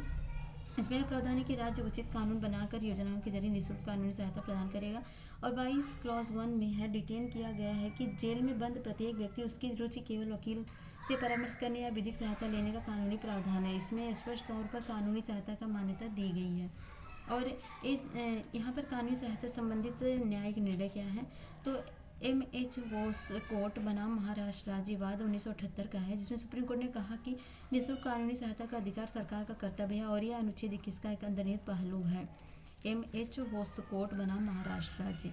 इसमें यह प्रावधान है कि राज्य उचित कानून बनाकर योजनाओं के जरिए निःशुल्क कानूनी सहायता प्रदान करेगा। और 22 क्लॉज 1 में है डिटेन किया गया है कि जेल में बंद प्रत्येक व्यक्ति उसकी रुचि केवल वकील से परामर्श करने या विधिक सहायता लेने का कानूनी प्रावधान है। इसमें स्पष्ट तौर पर कानूनी सहायता का मान्यता दी गई है। और यहाँ पर कानूनी सहायता संबंधित न्यायिक निर्णय क्या है, तो MH बोस कोर्ट बनाम महाराष्ट्र राज्य विवाद 1978 का है, जिसमें सुप्रीम कोर्ट ने कहा कि निःशुल्क कानूनी सहायता का अधिकार सरकार का कर्तव्य है और यह अनुच्छेद 21 का एक अंतर्निहित पहलू है। MH बोस कोर्ट बनाम महाराष्ट्र राज्य।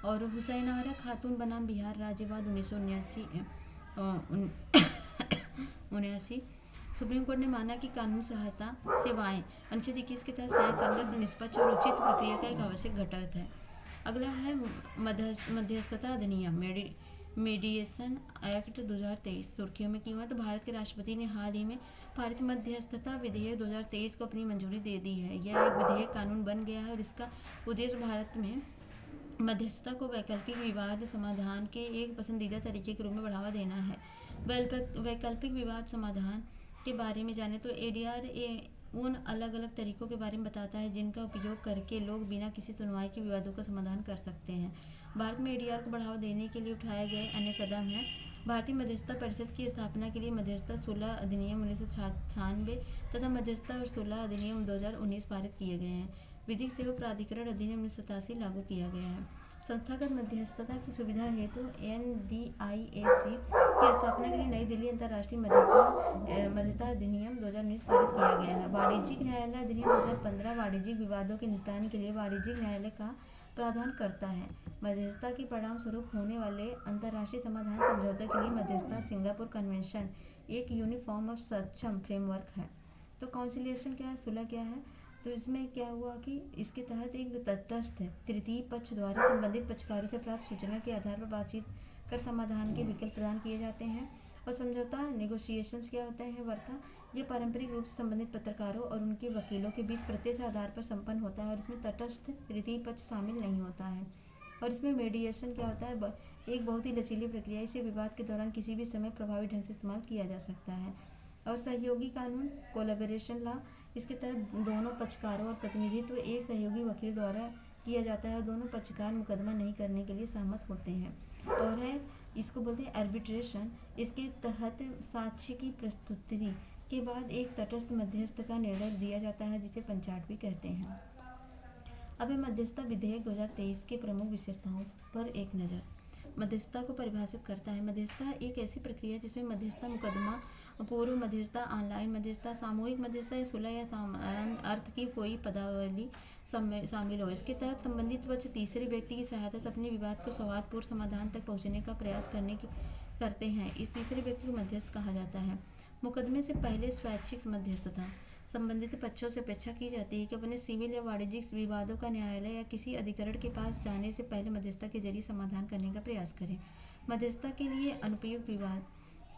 और हुसैनारा खातून बनाम बिहार राज्य विवाद 1979 सुप्रीम कोर्ट ने माना कि कानूनी सहायता सेवाएं अनुच्छेद 21 के तहत न्यायसंगत, निष्पक्ष और उचित प्रक्रिया का एक आवश्यक घटक है। अगला है मध्यस्थता अधिनियम मीडिएशन एक्ट 2023 सुर्खियों में क्यों है, तो भारत के राष्ट्रपति ने हाल ही में पारित मध्यस्थता विधेयक 2023 को अपनी मंजूरी दे दी है। यह एक विधेयक कानून बन गया है और इसका उद्देश्य भारत में मध्यस्थता को वैकल्पिक विवाद समाधान के एक पसंदीदा तरीके के रूप में बढ़ावा देना है। वैकल्पिक विवाद समाधान के बारे में जाने तो ADR उन अलग अलग तरीकों के बारे में बताता है जिनका उपयोग करके लोग बिना किसी सुनवाई के विवादों का समाधान कर सकते हैं। भारत में ADR को बढ़ावा देने के लिए उठाए गए अन्य कदम हैं। भारतीय मध्यस्थता परिषद की स्थापना के लिए मध्यस्थता 16 अधिनियम 1996 तथा मध्यस्थता और 16 अधिनियम 2019 पारित किए गए हैं। विधिक सेवा प्राधिकरण अधिनियम 1987 लागू किया गया है। संस्थागत मध्यस्थता की सुविधा हेतु NDIAC की स्थापना के लिए नई दिल्ली अंतर्राष्ट्रीय मध्यस्थता अधिनियम 2019 पारित किया गया है। वाणिज्यिक न्यायालय अधिनियम 2015 वाणिज्यिक विवादों के निपटान के लिए वाणिज्यिक न्यायालय का प्रावधान करता है। मध्यस्थता के परिणाम स्वरूप होने वाले अंतर्राष्ट्रीय समाधान समझौते के लिए मध्यस्थता सिंगापुर कन्वेंशन एक यूनिफॉर्म और सक्षम फ्रेमवर्क है। तो काउंसिलिएशन क्या है, सुलह क्या है, तो इसमें क्या हुआ कि इसके तहत एक तटस्थ तृतीय पक्ष द्वारा संबंधित पक्षकारों से प्राप्त सूचना के आधार पर बातचीत कर समाधान के विकल्प प्रदान किए जाते हैं। और समझौता नेगोशिएशंस क्या होते हैं, वार्ता, ये पारंपरिक रूप से संबंधित पत्रकारों और उनके वकीलों के बीच प्रत्यक्ष आधार पर संपन्न होता है और इसमें तटस्थ तृतीय पक्ष शामिल नहीं होता है। और इसमें मीडिएशन क्या होता है, एक बहुत ही लचीली प्रक्रिया, इसे विवाद के दौरान किसी भी समय प्रभावी ढंग से इस्तेमाल किया जा सकता है। और सहयोगी कानून कोलैबोरेशन लॉ, इसके तहत दोनों पक्षकारों और प्रतिनिधित्व एक सहयोगी वकील द्वारा किया जाता है और दोनों पक्षकार मुकदमा नहीं करने के लिए सहमत होते हैं। और है इसको बोलते हैं आर्बिट्रेशन, इसके तहत साक्ष्य की प्रस्तुति के बाद एक तटस्थ मध्यस्थ का निर्णय दिया जाता है जिसे पंचाट भी कहते हैं। अब है मध्यस्थता विधेयक 2023 के प्रमुख विशेषताओं पर एक नज़र। मध्यस्थता को परिभाषित करता है। मध्यस्थता एक ऐसी प्रक्रिया जिसमें मध्यस्थता मुकदमा, पूर्व मध्यस्थता, ऑनलाइन मध्यस्थता, सामूहिक मध्यस्थता या सुलह या समान अर्थ की कोई पदावली शामिल हो। इसके तहत संबंधित पक्ष तीसरे व्यक्ति की सहायता से अपने विवाद को सौहार्दपूर्ण समाधान तक पहुंचने का प्रयास करते हैं। इस तीसरे व्यक्ति को मध्यस्थ कहा जाता है। मुकदमे से पहले स्वैच्छिक मध्यस्थता, संबंधित पक्षों से अपेक्षा की जाती है कि अपने सिविल या वाणिज्यिक विवादों का न्यायालय या किसी अधिकरण के पास जाने से पहले मध्यस्थता के जरिए समाधान करने का प्रयास करें। मध्यस्थता के लिए अनुपयुक्त विवाद,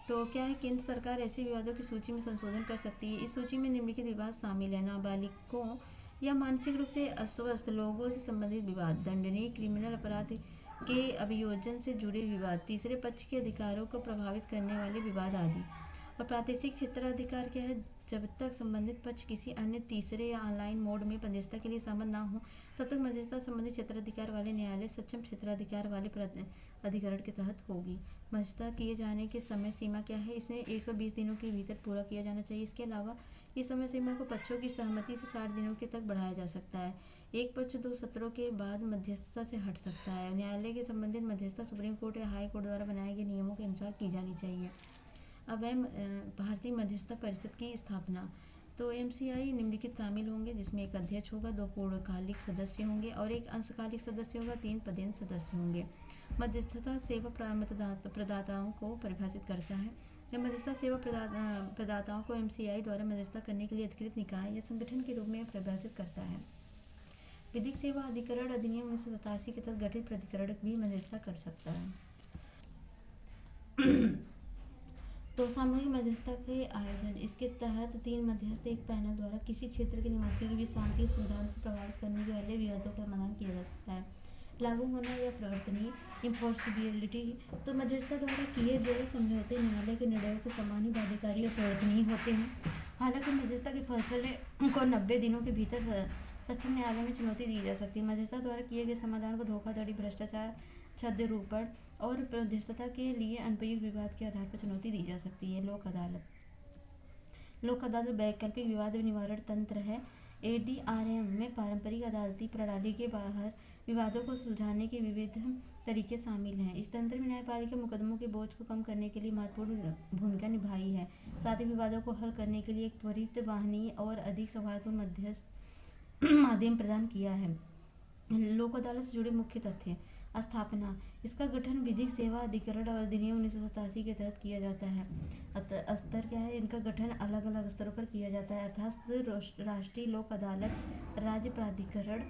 तो क्या है, केंद्र सरकार ऐसे विवादों की सूची में संशोधन कर सकती है। इस सूची में निम्नलिखित विवाद शामिल है: नाबालिगों या मानसिक रूप से अस्वस्थ लोगों से संबंधित विवाद, दंडनीय क्रिमिनल अपराध के अभियोजन से जुड़े विवाद, तीसरे पक्ष के अधिकारों को प्रभावित करने वाले विवाद आदि। और प्रादेशिक क्षेत्राधिकार क्या है, जब तक संबंधित पक्ष किसी अन्य तीसरे या ऑनलाइन मोड में मध्यस्थता के लिए सहमत न हो तब तक मध्यस्थता संबंधित क्षेत्राधिकार वाले न्यायालय सक्षम क्षेत्राधिकार वाले अधिकरण के तहत होगी। मध्यस्थता किए जाने की समय सीमा क्या है, इसे 120 दिनों के भीतर पूरा किया जाना चाहिए। इसके अलावा इस समय सीमा को पक्षों की सहमति से 60 दिनों के तक बढ़ाया जा सकता है। एक पक्ष 2 सत्रों के बाद मध्यस्थता से हट सकता है। न्यायालय के संबंधित मध्यस्थता सुप्रीम कोर्ट या हाई कोर्ट द्वारा बनाए गए नियमों के अनुसार की जानी चाहिए। अब है भारतीय मध्यस्थता परिषद की स्थापना। तो MCI निम्नलिखित शामिल होंगे, जिसमें एक अध्यक्ष होगा, 2 पूर्णकालिक सदस्य होंगे और एक अंशकालिक सदस्य होगा, 3 पदेन सदस्य होंगे। मध्यस्थता सेवा प्रदाताओं को परिभाषित करता है। यह मध्यस्थता सेवा प्रदाताओं को MCI द्वारा मध्यस्थता करने के लिए अधिकृत निकाय या संगठन के रूप में परिभाषित करता है। विधिक सेवा अधिकरण अधिनियम 1987 के तहत गठित प्राधिकरण भी मध्यस्थता कर सकता है। तो सामूहिक मध्यस्थता के आयोजन, इसके तहत 3 मध्यस्थ एक पैनल द्वारा किसी क्षेत्र के निवासियों के बीच शांति और संविधान को प्रभावित करने के वाले विवादों का समाधान किया जा सकता है। लागू होना या प्रवर्तनीय इम्पॉसिबिलिटी। तो मध्यस्थता द्वारा किए गए समझौते न्यायालय के निर्णयों के समान ही बाध्यकारी और प्रवर्तनीय होते हैं। हालांकि मध्यस्थता के फैसले को 90 दिनों के भीतर सक्षम न्यायालय में चुनौती दी जा सकती है। मध्यस्थता द्वारा किए गए समाधान को धोखाधड़ी, भ्रष्टाचार, छद्मरूपण और मध्यस्थता के लिए अनुपयुक्त विवाद के आधार पर चुनौती दी जा सकती है। लोक अदालत वैकल्पिक विवाद निवारण तंत्र है। ADRM में पारंपरिक अदालती प्रणाली के बाहर विवादों को सुलझाने के विविध तरीके शामिल हैं। इस तंत्र में न्यायपालिका मुकदमों के बोझ को कम करने के लिए महत्वपूर्ण भूमिका निभाई है, साथ ही विवादों को हल करने के लिए एक त्वरित, वाहनीय और अधिक सौहार्दपूर्ण मध्यस्थ माध्यम प्रदान किया है। लोक अदालत से जुड़े मुख्य तथ्य। स्थापना। इसका गठन विधिक सेवा अधिकरण अधिनियम 1987 के तहत किया जाता है। स्तर क्या है, इनका गठन अलग अलग स्तरों पर किया जाता है, अर्थात राष्ट्रीय लोक अदालत, राज्य प्राधिकरण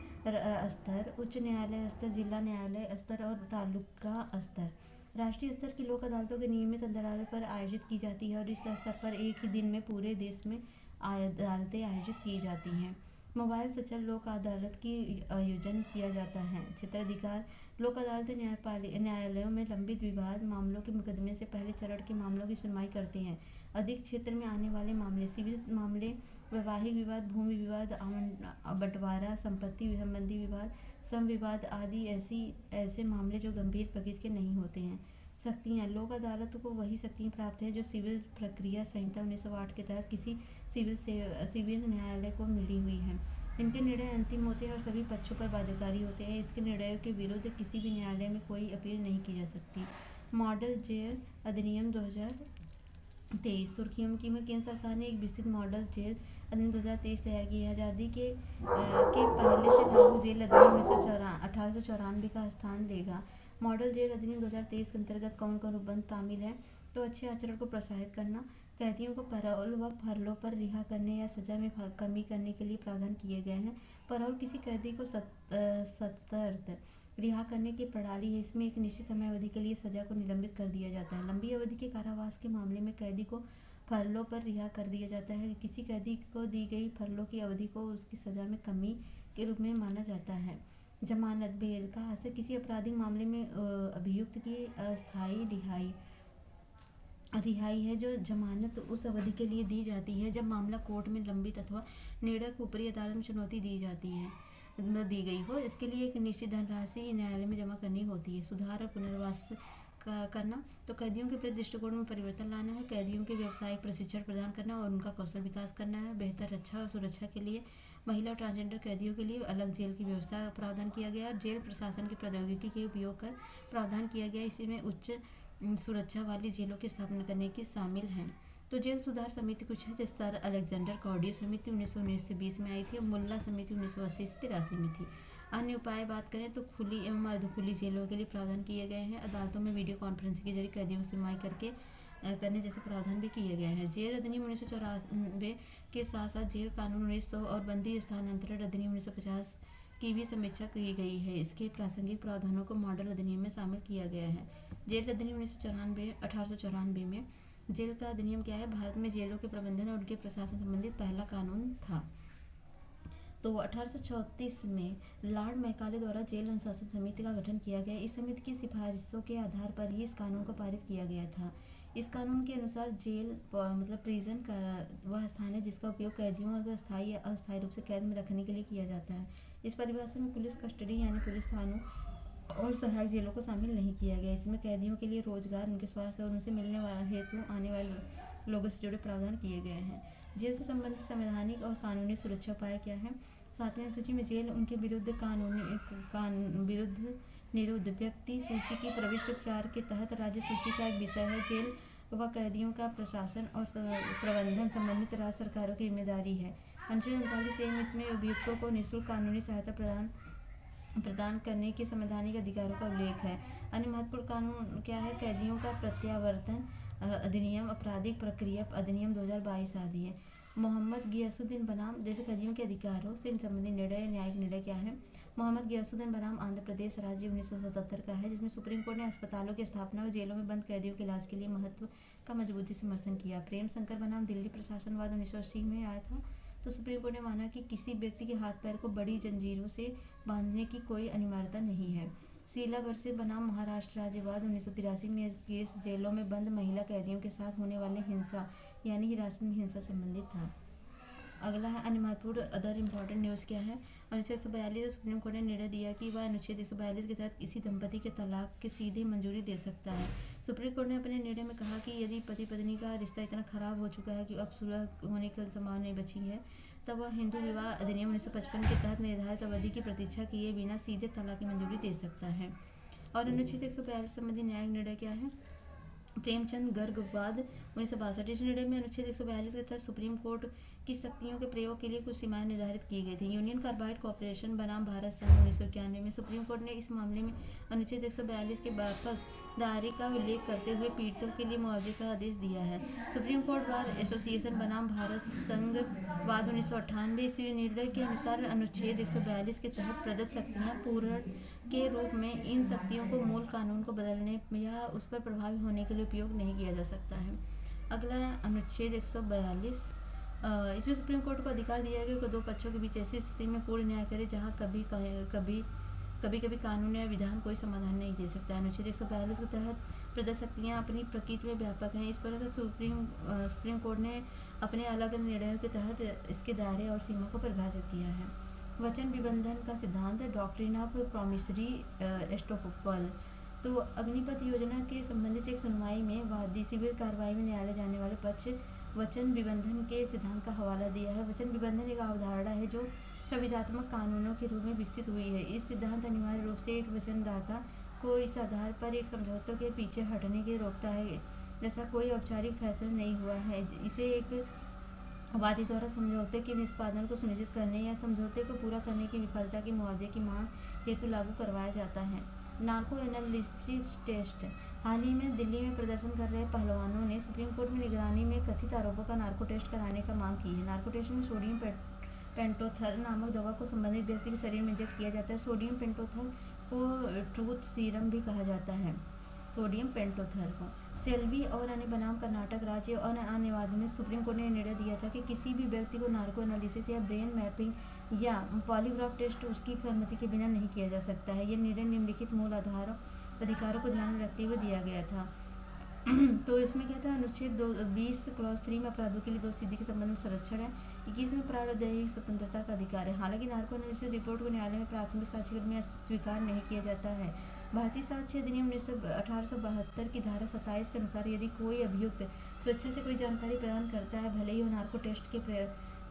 स्तर, उच्च न्यायालय स्तर, जिला न्यायालय स्तर और तालुका स्तर। राष्ट्रीय स्तर की लोक अदालतों के नियमित अंतराल पर आयोजित की जाती है और इस स्तर पर एक ही दिन में पूरे देश में अदालतें आयोजित की जाती हैं। मोबाइल सचल लोक अदालत की आयोजन किया जाता है। क्षेत्राधिकार। लोक अदालतें न्यायालयों में लंबित विवाद मामलों के मुकदमे से पहले चरण के मामलों की सुनवाई करती हैं। अधिक क्षेत्र में आने वाले मामले, सिविल मामले, वैवाहिक विवाद, भूमि विवाद, बंटवारा, संपत्ति संबंधी विवाद, सम विवाद आदि ऐसे मामले जो गंभीर प्रकृति के नहीं होते हैं। शक्तियाँ। लोक अदालत को वही शक्तियाँ प्राप्त हैं जो सिविल प्रक्रिया संहिता 1908 के तहत किसी सिविल न्यायालय को मिली हुई हैं। इनके निर्णय अंतिम होते हैं और सभी पक्षों पर बाध्यकारी होते हैं। इसके निर्णयों के विरुद्ध किसी भी न्यायालय में कोई अपील नहीं की जा सकती। मॉडल जेल अधिनियम 2023। सुर्खियों की में केंद्र सरकार ने एक विस्तृत मॉडल जेल अधिनियम 2023 तैयार की है। आज़ादी के पहले से लागू जेल अधिनियम 1894 का स्थान लेगा। मॉडल जेल अधिनियम 2023 के अंतर्गत कौन कौन उपबंध शामिल है, तो अच्छे आचरण को प्रोत्साहित करना, कैदियों को पैरोल व फरलों पर रिहा करने या सजा में कमी करने के लिए प्रावधान किए गए हैं। पैरोल किसी कैदी को सशर्त रिहा करने की प्रणाली है। इसमें एक निश्चित समय अवधि के लिए सजा को निलंबित कर दिया जाता है। लंबी अवधि के कारावास के मामले में कैदी को फरलों पर रिहा कर दिया जाता है। किसी कैदी को दी गई फरलों की अवधि को उसकी सजा में कमी के रूप में माना जाता है। जमानत बेल का हासिल किसी आपराधिक मामले में अभियुक्त की अस्थायी रिहाई है, जो जमानत उस अवधि के लिए दी जाती है जब मामला कोर्ट में लंबित अथवा निर्णय को ऊपरी अदालत में चुनौती दी गई हो। इसके लिए एक निश्चित धनराशि न्यायालय में जमा करनी होती है। सुधार और पुनर्वास करना, तो कैदियों के प्रति दृष्टिकोण में परिवर्तन लाना है, कैदियों के व्यावसायिक प्रशिक्षण प्रदान करना और उनका कौशल विकास करना है। बेहतर रक्षा और सुरक्षा के लिए महिला और ट्रांसजेंडर कैदियों के लिए अलग जेल की व्यवस्था प्रावधान किया गया और जेल प्रशासन की प्रौद्योगिकी के उपयोग कर प्रावधान किया गया। इसी में उच्च सुरक्षा वाली जेलों की स्थापना करने की शामिल हैं। तो जेल सुधार समिति कुछ है, जैसे सर अलेक्जेंडर कॉर्डियो समिति 1919 से 20 में आई थी और मुल्ला समिति 1980 से 83 में थी। अन्य उपाय बात करें तो खुली एवं अर्धखुली जेलों के लिए प्रावधान किए गए हैं। अदालतों में वीडियो कॉन्फ्रेंसिंग के जरिए कैदियों से सुनवाई करने जैसे प्रावधान भी किए गए हैं। जेल अधिनियम 1994 के साथ साथ जेल कानून 1900 और बंदी स्थानांतरण अधिनियम 1950 की भी समीक्षा की गई है। इसके प्रासंगिक प्रावधानों को मॉडल अधिनियम में शामिल किया गया है। जेल अधिनियम 1894 में जेल का अधिनियम क्या है, भारत में जेलों के प्रबंधन और उनके प्रशासन संबंधित पहला कानून था। तो 1834 में लॉर्ड मैकाले द्वारा जेल अनुशासन समिति का गठन किया गया। इस समिति की सिफारिशों के आधार पर ही इस कानून को पारित किया गया था। इस कानून के अनुसार जेल मतलब प्रिजन का वह स्थान है जिसका उपयोग कैदियों को स्थायी या अस्थायी रूप से कैद में रखने के लिए किया जाता है। इस परिभाषा में पुलिस कस्टडी यानी पुलिस थानों और सहायक जेलों को शामिल नहीं किया गया। इसमें कैदियों के लिए रोजगार, उनके स्वास्थ्य और उनसे मिलने वाले हेतु आने वाले लोगों से जुड़े प्रावधान किए गए हैं। जेल से संबंधित संवैधानिक और कानूनी सुरक्षा उपाय क्या है। 7वें सूची में जेल उनके विरुद्ध निरुद्ध व्यक्ति सूची की प्रविष्ट उपचार के तहत राज्य सूची का एक विषय है। जेल व कैदियों का प्रशासन और प्रबंधन संबंधित राज्य सरकारों की जिम्मेदारी है। अनुच्छेद 39 इसमें अभियुक्तों को निःशुल्क कानूनी सहायता प्रदान करने के संवैधानिक अधिकारों का उल्लेख है। अन्य महत्वपूर्ण कानून क्या है, कैदियों का प्रत्यावर्तन अधिनियम, आपराधिक प्रक्रिया अधिनियम 2022 आदि है। मोहम्मद गियासुद्दीन बनाम जैसे कैदियों के अधिकारों से संबंधित निर्णय, न्यायिक निर्णय क्या है। मोहम्मद गियासुद्दीन बनाम आंध्र प्रदेश राज्य 1977 का है, जिसमें सुप्रीम कोर्ट ने अस्पतालों की स्थापना और जेलों में बंद कैदियों के इलाज के लिए महत्व का मजबूती समर्थन किया। प्रेम शंकर बनाम दिल्ली प्रशासनवाद 1980 में आया था। तो सुप्रीम कोर्ट ने माना कि किसी व्यक्ति के हाथ पैर को बड़ी जंजीरों से बांधने की कोई अनिवार्यता नहीं है। शीला बरसे बनाम महाराष्ट्र राज्यवाद 1983 में केस जेलों में बंद महिला कैदियों के साथ होने वाले हिंसा यानी हिरासत में हिंसा संबंधित था। अगला है अन्य महत्वपूर्ण अदर इम्पॉर्टेंट न्यूज़ क्या है। अनुच्छेद 142 सुप्रीम कोर्ट ने निर्णय दिया कि वह अनुच्छेद 142 के तहत किसी दंपति के तलाक के सीधे मंजूरी दे सकता है। सुप्रीम कोर्ट ने अपने निर्णय में कहा कि यदि पति पत्नी का रिश्ता इतना खराब हो चुका है कि अब सुलह होने की संभावना नहीं बची है, तब वह हिंदू विवाह अधिनियम 1955 के तहत निर्धारित अवधि की प्रतीक्षा किए बिना सीधे तलाक की मंजूरी दे सकता है। और अनुच्छेद 142 संबंधी न्यायिक निर्णय क्या है। प्रेमचंद गर्ग वाद 1962। इस निर्णय में अनुच्छेद 142 के तहत सुप्रीम कोर्ट की शक्तियों के प्रयोग के लिए कुछ सीमाएं निर्धारित की गई थी। यूनियन कार्बाइड कॉर्पोरेशन बनाम भारत संघ 1991 में सुप्रीम कोर्ट ने इस मामले में अनुच्छेद 142 के व्यापक दायरे का उल्लेख करते हुए पीड़ितों के लिए मुआवजे का आदेश दिया है। सुप्रीम कोर्ट बार एसोसिएशन बनाम भारत संघ वाद 1998। इस निर्णय के अनुसार अनुच्छेद 142 के तहत प्रदत्त शक्तियाँ पूर्ण के रूप में इन शक्तियों को मूल कानून को बदलने या उस पर प्रभावी होने के लिए उपयोग नहीं किया जा सकता है। अगला है अनुच्छेद 142। इसमें सुप्रीम कोर्ट को अधिकार दिया गया कि दो पक्षों के बीच ऐसी स्थिति में पूर्ण न्याय करे जहां कभी कानून या विधान कोई समाधान नहीं दे सकता है। अनुच्छेद 142 के तहत प्रदत्त शक्तियाँ अपनी प्रकृति में व्यापक हैं। इस पर सुप्रीम कोर्ट ने अपने अलग निर्णयों के तहत इसके दायरे और सीमा को परिभाषित किया है। वचन विबंधन का सिद्धांत डॉक्ट्रिन ऑफ प्रॉमिसरी एस्टोपल। तो अग्निपथ योजना के संबंधित एक सुनवाई में वादी सिविल कार्रवाई में न्यायालय जाने वाले पक्ष वचन विबंधन के सिद्धांत का हवाला दिया है। वचन विबंधन एक अवधारणा है जो संविधात्मक कानूनों के रूप में विकसित हुई है। इस सिद्धांत अनिवार्य रूप से एक वचनदाता को इस आधार पर एक समझौते के पीछे हटने के रोकता है जैसा कोई औपचारिक फैसला नहीं हुआ है। इसे एक वादी द्वारा समझौते के निष्पादन को सुनिश्चित करने या समझौते को पूरा करने की विफलता की मुआवजे की मांग हेतु लागू करवाया जाता है। Narco analysis test. हाल ही में दिल्ली में प्रदर्शन कर रहे पहलवानों ने सुप्रीम कोर्ट में निगरानी में कथित आरोपों का नार्को टेस्ट कराने का मांग की है। नार्को टेस्ट में सोडियम पेंटोथर नामक दवा को संबंधित व्यक्ति के शरीर में इंजेक्ट किया जाता है। सोडियम पेंटोथर को ट्रूथ सीरम भी कहा जाता है। सोडियम पेंटोथर को सेल्वी और अन्य बनाम कर्नाटक राज्य और अन्य वादी में सुप्रीम कोर्ट ने निर्णय दिया था कि किसी भी व्यक्ति को नार्को एनालिसिस या ब्रेन मैपिंग या पॉलीग्राफ टेस्ट उसकी सहमति के बिना नहीं किया जा सकता है। यह निर्णय निम्नलिखित मूल अधिकारों को ध्यान में रखते हुए दिया गया था। तो इसमें क्या था, अनुच्छेद 20 क्लॉज 3 में अपराधों के लिए दोषसिद्धि के संबंध में संरक्षण है। 21 में प्रावधानिक स्वतंत्रता का अधिकार है। हालांकि नार्को एनालिसिस रिपोर्ट को न्यायालय में प्राथमिक साक्ष्य में स्वीकार नहीं किया जाता है। भारतीय साक्ष्य अधिनियम 1872 की धारा 27 के अनुसार यदि कोई अभियुक्त स्वेच्छा से कोई जानकारी प्रदान करता है, भले ही वो नार्को टेस्ट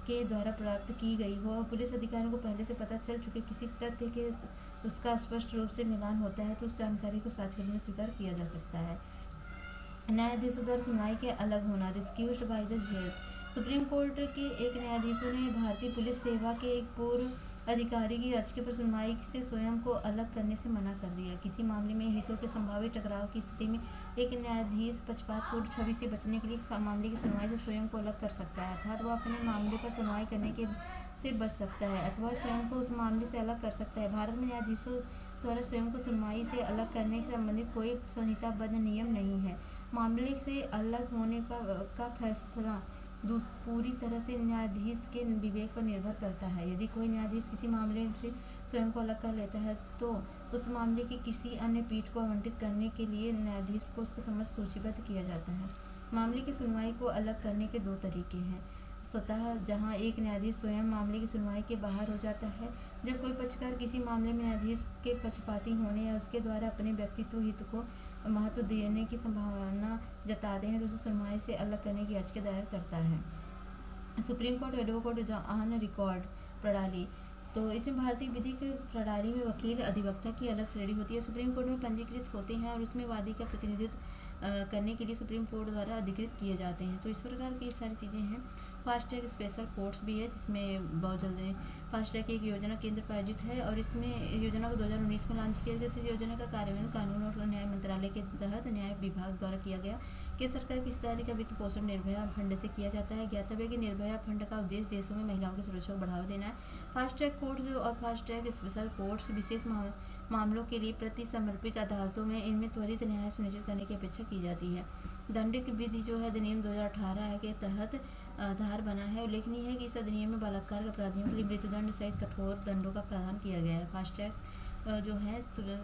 के द्वारा प्राप्त की गई हो, पुलिस अधिकारियों को पहले से पता चल चुके किसी तथ्य के उसका स्पष्ट रूप से मिलान होता है, तो उस जानकारी को साक्ष्य में स्वीकार किया जा सकता है। न्यायाधीशों द्वारा सुनवाई के अलग होना। रिस्क्यूज्ड बाय द जज। सुप्रीम कोर्ट के एक न्यायाधीशों ने भारतीय पुलिस सेवा के एक पूर्व अधिकारी की याचिका पर सुनवाई से स्वयं को अलग करने से मना कर दिया। किसी मामले में हितों के संभावित टकराव की स्थिति में एक न्यायाधीश पक्षपातपूर्ण छवि से बचने के लिए मामले की सुनवाई से स्वयं को अलग कर सकता है, अर्थात वह अपने मामले पर सुनवाई करने से बच सकता है अथवा स्वयं को उस मामले से अलग कर सकता है। भारत में न्यायाधीशों द्वारा स्वयं को सुनवाई से अलग करने से संबंधित कोई संहिताबद्ध नियम नहीं है। मामले से अलग होने का फैसला पूरी तरह से न्यायाधीश के विवेक पर निर्भर करता है। यदि कोई न्यायाधीश किसी मामले से स्वयं को अलग कर लेता है, तो उस मामले की किसी अन्य पीठ को आवंटित करने के लिए न्यायाधीश को उसके समक्ष सूचीबद्ध किया जाता है। मामले की सुनवाई को अलग करने के दो तरीके हैं। स्वतः, जहां एक न्यायाधीश स्वयं मामले की सुनवाई के बाहर हो जाता है। जब कोई पक्षकार किसी मामले में न्यायाधीश के पक्षपाती होने या उसके द्वारा अपने व्यक्तित्व हित को महत्व देने की संभावना जताते हैं, तो उसे सुनवाई से अलग करने की याचिका दायर करता है। Supreme court advocate on record प्रणाली। तो इसमें भारतीय विधिक प्रणाली में वकील अधिवक्ता की अलग श्रेणी होती है। सुप्रीम कोर्ट में पंजीकृत होते हैं और उसमें वादी का प्रतिनिधित्व करने के लिए सुप्रीम कोर्ट द्वारा अधिकृत किए जाते हैं। तो इस प्रकार की सारी चीज़ें हैं। फास्ट ट्रैक स्पेशल कोर्ट्स भी है, जिसमें बहुत जल्दी फास्ट ट्रैक एक योजना केंद्र प्रायोजित है और इसमें योजना को 2019 में लॉन्च किया गया। इस योजना का कार्यान्वयन कानून और न्याय मंत्रालय के तहत न्याय विभाग द्वारा किया गया। केंद्र सरकार की हिस्सेदारी का वित्त पोषण निर्भया फंड से किया जाता है। ज्ञातव्य कि निर्भया फंड का उद्देश्य देशों में महिलाओं की सुरक्षा को बढ़ावा देना है। फास्ट ट्रैक कोर्ट और फास्ट ट्रैक स्पेशल कोर्ट्स विशेष मामलों के लिए प्रति समर्पित अदालतों में इनमें त्वरित न्याय सुनिश्चित करने की अपेक्षा की जाती है। दंडिक विधि जो है अधिनियम 2018 के तहत आधार बना है। उल्लेखनीय है कि इस अधिनियम में बलात्कार के अपराधियों के लिए मृत्युदंड सहित कठोर दंडों का प्रावधान किया गया है। फास्टैग जो है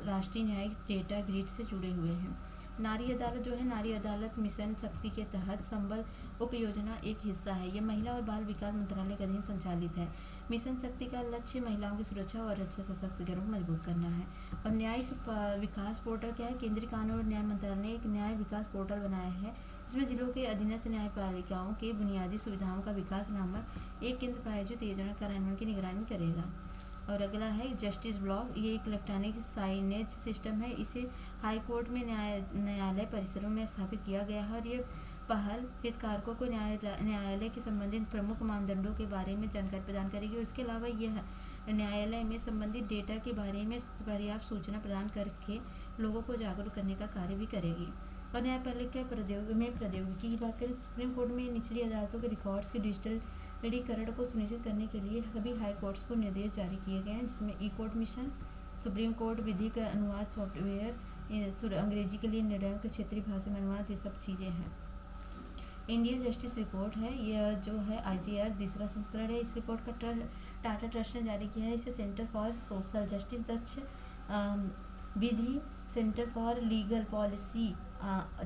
राष्ट्रीय न्यायिक डेटा ग्रिड से जुड़े हुए हैं। नारी अदालत जो है, नारी अदालत मिशन शक्ति के तहत संबल उप योजना एक हिस्सा है। यह महिला और बाल विकास मंत्रालय के अधीन संचालित है। मिशन शक्ति का लक्ष्य महिलाओं की सुरक्षा और अच्छे सशक्तिकरण को मजबूत करना है। और न्यायिक विकास पोर्टल क्या है? केंद्रीय कानून और न्याय मंत्रालय ने एक न्याय विकास पोर्टल बनाया है जिसमें जिलों के अधीनस्थ न्यायपालिकाओं के बुनियादी सुविधाओं का विकास नामक एक केंद्र प्रायोजित योजना कार्यान्वयन की निगरानी करेगा। और अगला है जस्टिस ब्लॉक। ये एक इलेक्ट्रॉनिक साइनेज सिस्टम है। इसे हाई कोर्ट में न्यायालय परिसरों में स्थापित किया गया है और ये पहल हितधारकों को न्यायालय के संबंधित प्रमुख मानदंडों के बारे में जानकारी प्रदान करेगी। और इसके अलावा यह न्यायालय में संबंधित डेटा के बारे में पर्याप्त सूचना प्रदान करके लोगों को जागरूक करने का कार्य भी करेगी। और न्यायपालिका प्रौद्योगिकी की बात करें, सुप्रीम कोर्ट में निचली अदालतों के रिकॉर्ड्स के डिजिटलीकरण को सुनिश्चित करने के लिए सभी हाई कोर्ट्स को निर्देश जारी किए गए हैं, जिसमें ई कोर्ट मिशन, सुप्रीम कोर्ट विधिक अनुवाद सॉफ्टवेयर, अंग्रेजी के लिए निर्णयों के क्षेत्रीय भाषा में अनुवाद, ये सब चीज़ें हैं। इंडिया जस्टिस रिपोर्ट है, यह जो है IGR तीसरा संस्करण है। इस रिपोर्ट का टाटा ट्रस्ट ने जारी किया है। इसे centre for social justice Daksh Vidhi, centre for legal policy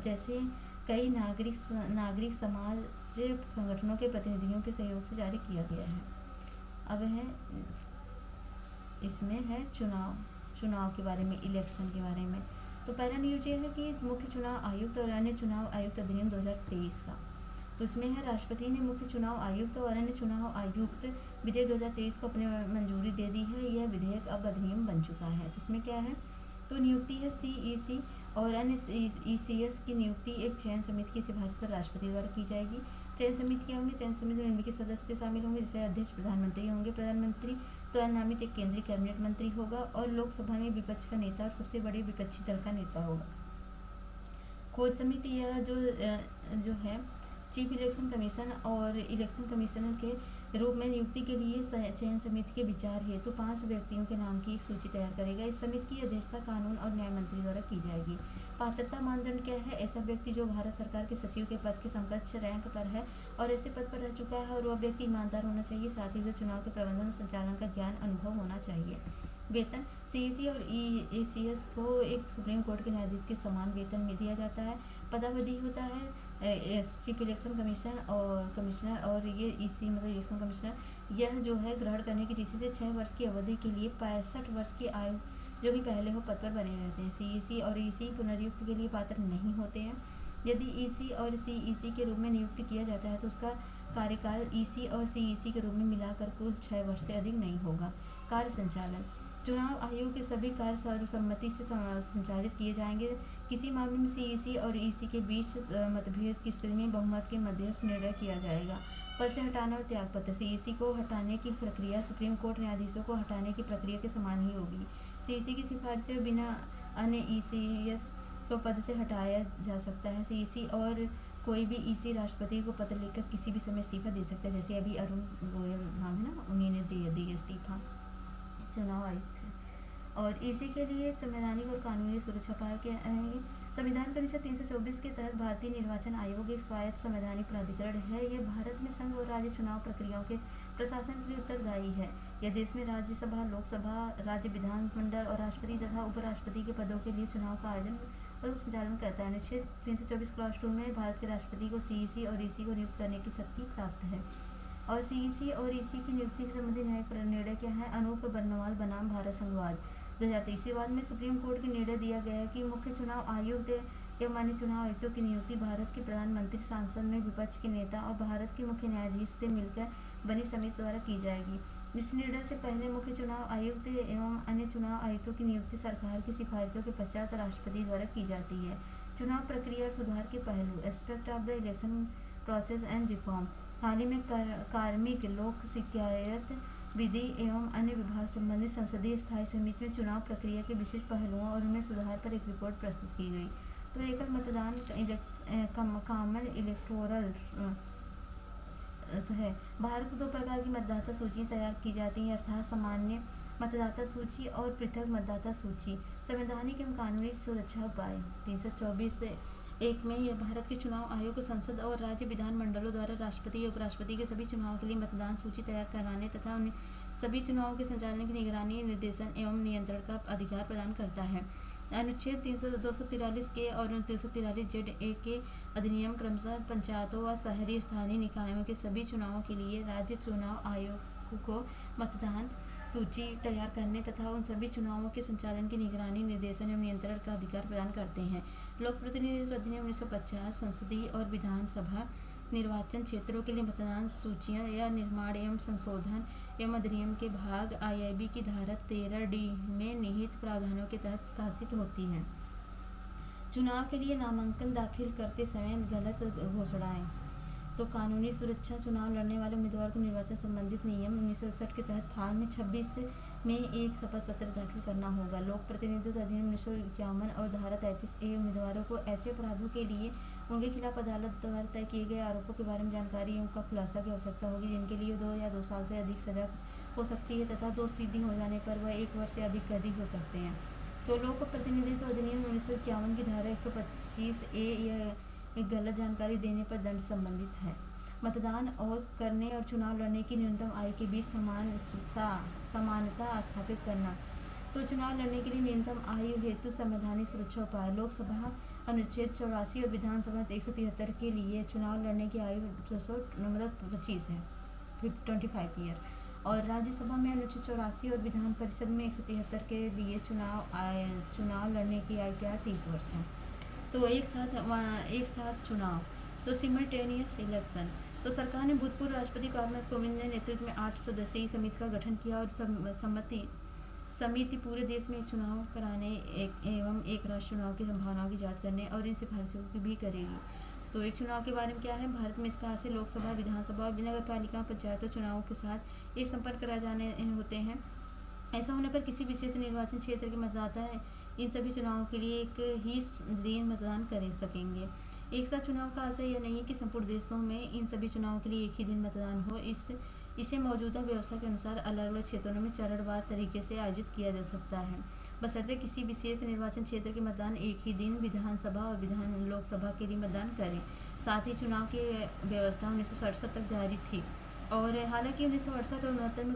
जैसे कई नागरिक समाज संगठनों के प्रतिनिधियों के सहयोग से जारी किया गया है। अब है इसमें है चुनाव के बारे में, इलेक्शन के बारे में। तो पहला न्यूज ये है कि मुख्य चुनाव आयुक्त और अन्य चुनाव आयुक्त अधिनियम 2023 का। तो इसमें है राष्ट्रपति ने मुख्य चुनाव आयुक्त और अन्य चुनाव आयुक्त विधेयक 2023 को अपनी मंजूरी दे दी है। यह विधेयक अब अधिनियम बन चुका है। तो इसमें क्या है? तो नियुक्ति है CEC और अन्य ECS की नियुक्ति एक चयन समिति की सिफारिश पर राष्ट्रपति द्वारा की जाएगी। चयन समिति क्या होंगे? चयन समिति में निम्नलिखित सदस्य शामिल होंगे, जैसे अध्यक्ष प्रधानमंत्री होंगे। प्रधानमंत्री द्वारा नामित एक केंद्रीय कैबिनेट मंत्री होगा और लोकसभा में विपक्ष का नेता और सबसे बड़े विपक्षी दल का नेता होगा। खोज समिति यह जो है चीफ इलेक्शन कमीशन और इलेक्शन कमिश्नर के रूप में नियुक्ति के लिए चयन समिति के विचार हेतु 5 व्यक्तियों के नाम की एक सूची तैयार करेगा। इस समिति की अध्यक्षता कानून और न्याय मंत्री द्वारा की जाएगी। पात्रता मानदंड क्या है? ऐसा व्यक्ति जो भारत सरकार के सचिव के पद के समकक्ष रैंक पर है और ऐसे पद पर रह चुका है, और वह व्यक्ति ईमानदार होना चाहिए, साथ ही उसे चुनाव के प्रबंधन और संचालन का ज्ञान अनुभव होना चाहिए। वेतन CEC और ECS को एक सुप्रीम कोर्ट के न्यायाधीश के समान वेतन में दिया जाता है। पदावधि होता है चीफ इलेक्शन कमिश्नर और ये EC मतलब इलेक्शन कमिश्नर, यह जो है ग्रहण करने की तिथि से 6 वर्ष की अवधि के लिए 65 वर्ष की आयु जो भी पहले हो पद पर बने रहते हैं। CEC और EC पुनर्नियुक्ति के लिए पात्र नहीं होते हैं। यदि EC और CEC के रूप में नियुक्त किया जाता है तो उसका कार्यकाल EC और CEC के रूप में मिलाकर कुल 6 वर्ष से अधिक नहीं होगा। कार्य संचालन, चुनाव आयोग के सभी कार्य सर्वसम्मति से संचालित किए जाएंगे। किसी मामले में CEC और EC के बीच मतभेद की स्थिति में बहुमत के मध्यस्थ निर्णय किया जाएगा। पद से हटाना और त्यागपत्र, CEC को हटाने की प्रक्रिया सुप्रीम कोर्ट न्यायाधीशों को हटाने की प्रक्रिया के समान ही होगी। CEC की सिफारिश से बिना अन्य ECS को पद से हटाया जा सकता है। CEC और कोई भी EC राष्ट्रपति को पत्र लिखकर किसी भी समय इस्तीफा दे सकता है। जैसे अभी अरुण गोयल नाम है ना, उन्हीं ने दे दिया इस्तीफा, चुनाव आयुक्त है। और EC के लिए संवैधानिक और कानूनी सुरक्षा पाए क्या रहेंगे? संविधान का अनुच्छेद 324 के तहत भारतीय निर्वाचन आयोग एक स्वायत्त संवैधानिक प्राधिकरण है। यह भारत में संघ और राज्य चुनाव प्रक्रियाओं के प्रशासन के लिए उत्तरदायी है। यह देश में राज्यसभा, लोकसभा, राज्य विधानमंडल और राष्ट्रपति तथा उपराष्ट्रपति के पदों के लिए चुनाव का आयोजन और संचालन करता है। अनुच्छेद 324 क्लॉज 2 में भारत के राष्ट्रपति को CEC और EC को नियुक्त करने की शक्ति प्राप्त है। और CEC और EC की नियुक्ति के संबंधी न्यायिक निर्णय क्या है? अनूप बर्नवाल बनाम भारत संघवाद 2023 के बाद में सुप्रीम कोर्ट के निर्णय दिया गया है कि मुख्य चुनाव आयुक्त एवं अन्य चुनाव आयुक्तों की नियुक्ति भारत के प्रधानमंत्री, सांसद में विपक्ष के नेता और भारत के मुख्य न्यायाधीश से मिलकर बनी समिति द्वारा की जाएगी। इस निर्णय से पहले मुख्य चुनाव आयुक्त एवं अन्य चुनाव आयुक्तों की नियुक्ति सरकार की सिफारिशों के पश्चात राष्ट्रपति द्वारा की जाती है। चुनाव प्रक्रिया और सुधार के पहलू, aspect of the election process and reform, हाल ही में कार्मिक लोक शिकायत विधि एवं अन्य विभाग संबंधित संसदीय स्थायी समिति में चुनाव प्रक्रिया के विशेष पहलुओं और उनमें सुधार पर एक रिपोर्ट प्रस्तुत की गई। तो एकल मतदान कॉमन इलेक्टोरल है। भारत में 2 प्रकार की मतदाता सूचियाँ तैयार की जाती हैं, अर्थात सामान्य मतदाता सूची और पृथक मतदाता सूची। संवैधानिक एवं कानूनी सुरक्षा उपाय 324 एक में यह भारत के चुनाव आयोग, संसद और राज्य विधानमंडलों द्वारा राष्ट्रपति या उपराष्ट्रपति के सभी चुनावों के लिए मतदान सूची तैयार कराने तथा उन सभी चुनावों के संचालन की निगरानी, निर्देशन एवं नियंत्रण का अधिकार प्रदान करता है। अनुच्छेद 243 के और 243 जेड ए के अधिनियम क्रमशः पंचायतों व शहरी स्थानीय निकायों के सभी चुनावों के लिए राज्य चुनाव आयोग को मतदान सूची तैयार करने तथा उन सभी चुनावों के संचालन की निगरानी, निर्देशन एवं नियंत्रण का अधिकार प्रदान करते हैं। लोक प्रतिनिधित्व अधिनियम 1950 संसदीय और विधानसभा निर्वाचन क्षेत्रों के लिए मतदान सूचियां या निर्माण एवं संशोधन एवं अधिनियम के भाग IIB की धारा 13D में निहित प्रावधानों के तहत प्रकाशित होती हैं। चुनाव के लिए नामांकन दाखिल करते समय गलत घोषणाएं। तो कानूनी सुरक्षा, चुनाव लड़ने वाले उम्मीदवार को निर्वाचन संबंधित नियम 1961 के तहत फॉर्म 26 में एक शपथ पत्र दाखिल करना होगा। लोक प्रतिनिधित्व अधिनियम 1951 और धारा 33A उम्मीदवारों को ऐसे अपराधों के लिए उनके खिलाफ अदालत द्वारा तय किए गए आरोपों के बारे में जानकारी एवं का खुलासा की आवश्यकता होगी, जिनके लिए 2 या 2 साल से अधिक सजा हो सकती है तथा दोष सिद्धि हो जाने पर वह 1 वर्ष से अधिक कैदी हो सकते हैं। तो लोक प्रतिनिधित्व अधिनियम 1951 की धारा 125A यह गलत जानकारी देने पर दंड संबंधित है। मतदान और करने और चुनाव लड़ने की न्यूनतम आयु के बीच समानता स्थापित करना। तो चुनाव लड़ने के लिए न्यूनतम आयु हेतु संवैधानिक सुरक्षा उपाय। लोकसभा अनुच्छेद 84 और विधानसभा 173 के लिए चुनाव लड़ने की आयु 25 है, 25 ईयर। और राज्यसभा में अनुच्छेद 84 और विधान परिषद में 173 के लिए चुनाव लड़ने की आयु क्या 30 वर्ष है। तो एक साथ चुनाव। तो सिमल्टेनियस इलेक्शन। तो सरकार ने भूतपूर्व राष्ट्रपति रामनाथ कोविंद ने नेतृत्व में 8 सदस्यीय समिति का गठन किया और समिति पूरे देश में एक चुनाव कराने एवं एक राष्ट्र चुनाव की संभावनाओं की जांच करने और इन सिफारिशों की भी करेगी। तो एक चुनाव के बारे में क्या है, भारत में इसका से लोकसभा, विधानसभा और नगर पालिका पंचायतों चुनावों के साथ एक संपर्क कराए जाने होते हैं। ऐसा होने पर किसी विशेष निर्वाचन क्षेत्र के मतदाता इन सभी चुनावों के लिए एक ही दिन मतदान कर सकेंगे। एक साथ चुनाव का आशय यह नहीं है कि संपूर्ण देशों में इन सभी चुनावों के लिए एक ही दिन मतदान हो। इसे मौजूदा व्यवस्था के अनुसार अलग अलग क्षेत्रों में चरणवार तरीके से आयोजित किया जा सकता है, बशर्ते किसी विशेष निर्वाचन क्षेत्र के मतदान एक ही दिन विधानसभा और लोकसभा के लिए मतदान करें। साथ ही चुनाव की व्यवस्था 1967 तक जारी थी और हालांकि 1968 और 69 में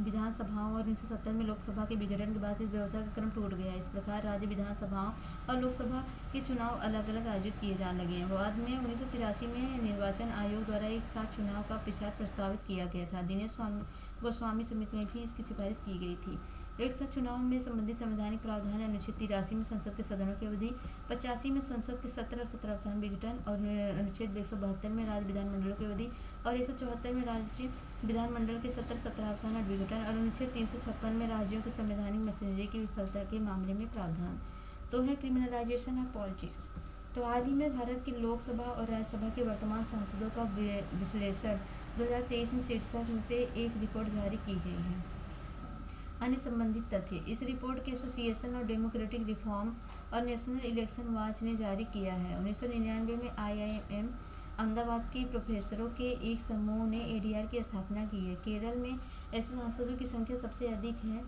विधानसभाओं और 1970 में लोकसभा के विघटन के बाद इस व्यवस्था का क्रम टूट गया। इस प्रकार राज्य विधानसभाओं और लोकसभा के चुनाव अलग अलग आयोजित किए जाने लगे हैं। बाद में 1983 में निर्वाचन आयोग द्वारा एक साथ चुनाव का प्रस्तावित किया गया था। दिनेश गोस्वामी समिति में भी इसकी सिफारिश की गई थी। एक साथ चुनाव में संबंधित संवैधानिक प्रावधान अनुच्छेद 83 में संसद के सदनों की अवधि, 85 में संसद के 17 अवसान विघटन और अनुच्छेद 172 में राज्य विधानमंडलों की अवधि और 174 में राज्य विधानमंडल के 17 अवसान और विघटन और अनुच्छेद 356 में राज्यों की संवैधानिक मशीनरी की विफलता के मामले में प्रावधान। तो है क्रिमिनलाइजेशन ऑफ पॉलिटिक्स। तो हाल ही में भारत की लोकसभा और राज्यसभा के वर्तमान सांसदों का विश्लेषण 2023 में शीर्षक से एक रिपोर्ट जारी की गई है। अन्य संबंधित तथ्य। इस रिपोर्ट के एसोसिएशन और डेमोक्रेटिक रिफॉर्म और नेशनल इलेक्शन वॉच ने जारी किया है। 1999 में IIM अहमदाबाद के प्रोफेसरों के एक समूह ने ADR की स्थापना की है। केरल में ऐसे सांसदों की संख्या सबसे अधिक है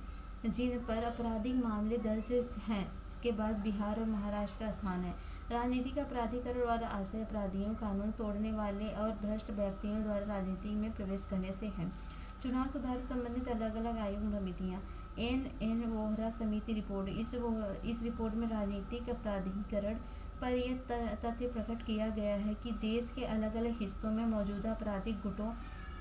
जिन पर आपराधिक मामले दर्ज हैं। इसके बाद बिहार और महाराष्ट्र का स्थान है। राजनीतिक अपराधीकरण और आशय अपराधियों, कानून तोड़ने वाले और भ्रष्ट व्यक्तियों द्वारा राजनीति में प्रवेश करने से है। चुनाव सुधार संबंधित अलग अलग आयोग समितियाँ। NN वोहरा समिति रिपोर्ट। इस रिपोर्ट में राजनीतिक अपराधीकरण पर यह तथ्य प्रकट किया गया है कि देश के अलग अलग हिस्सों में मौजूदा आपराधिक गुटों,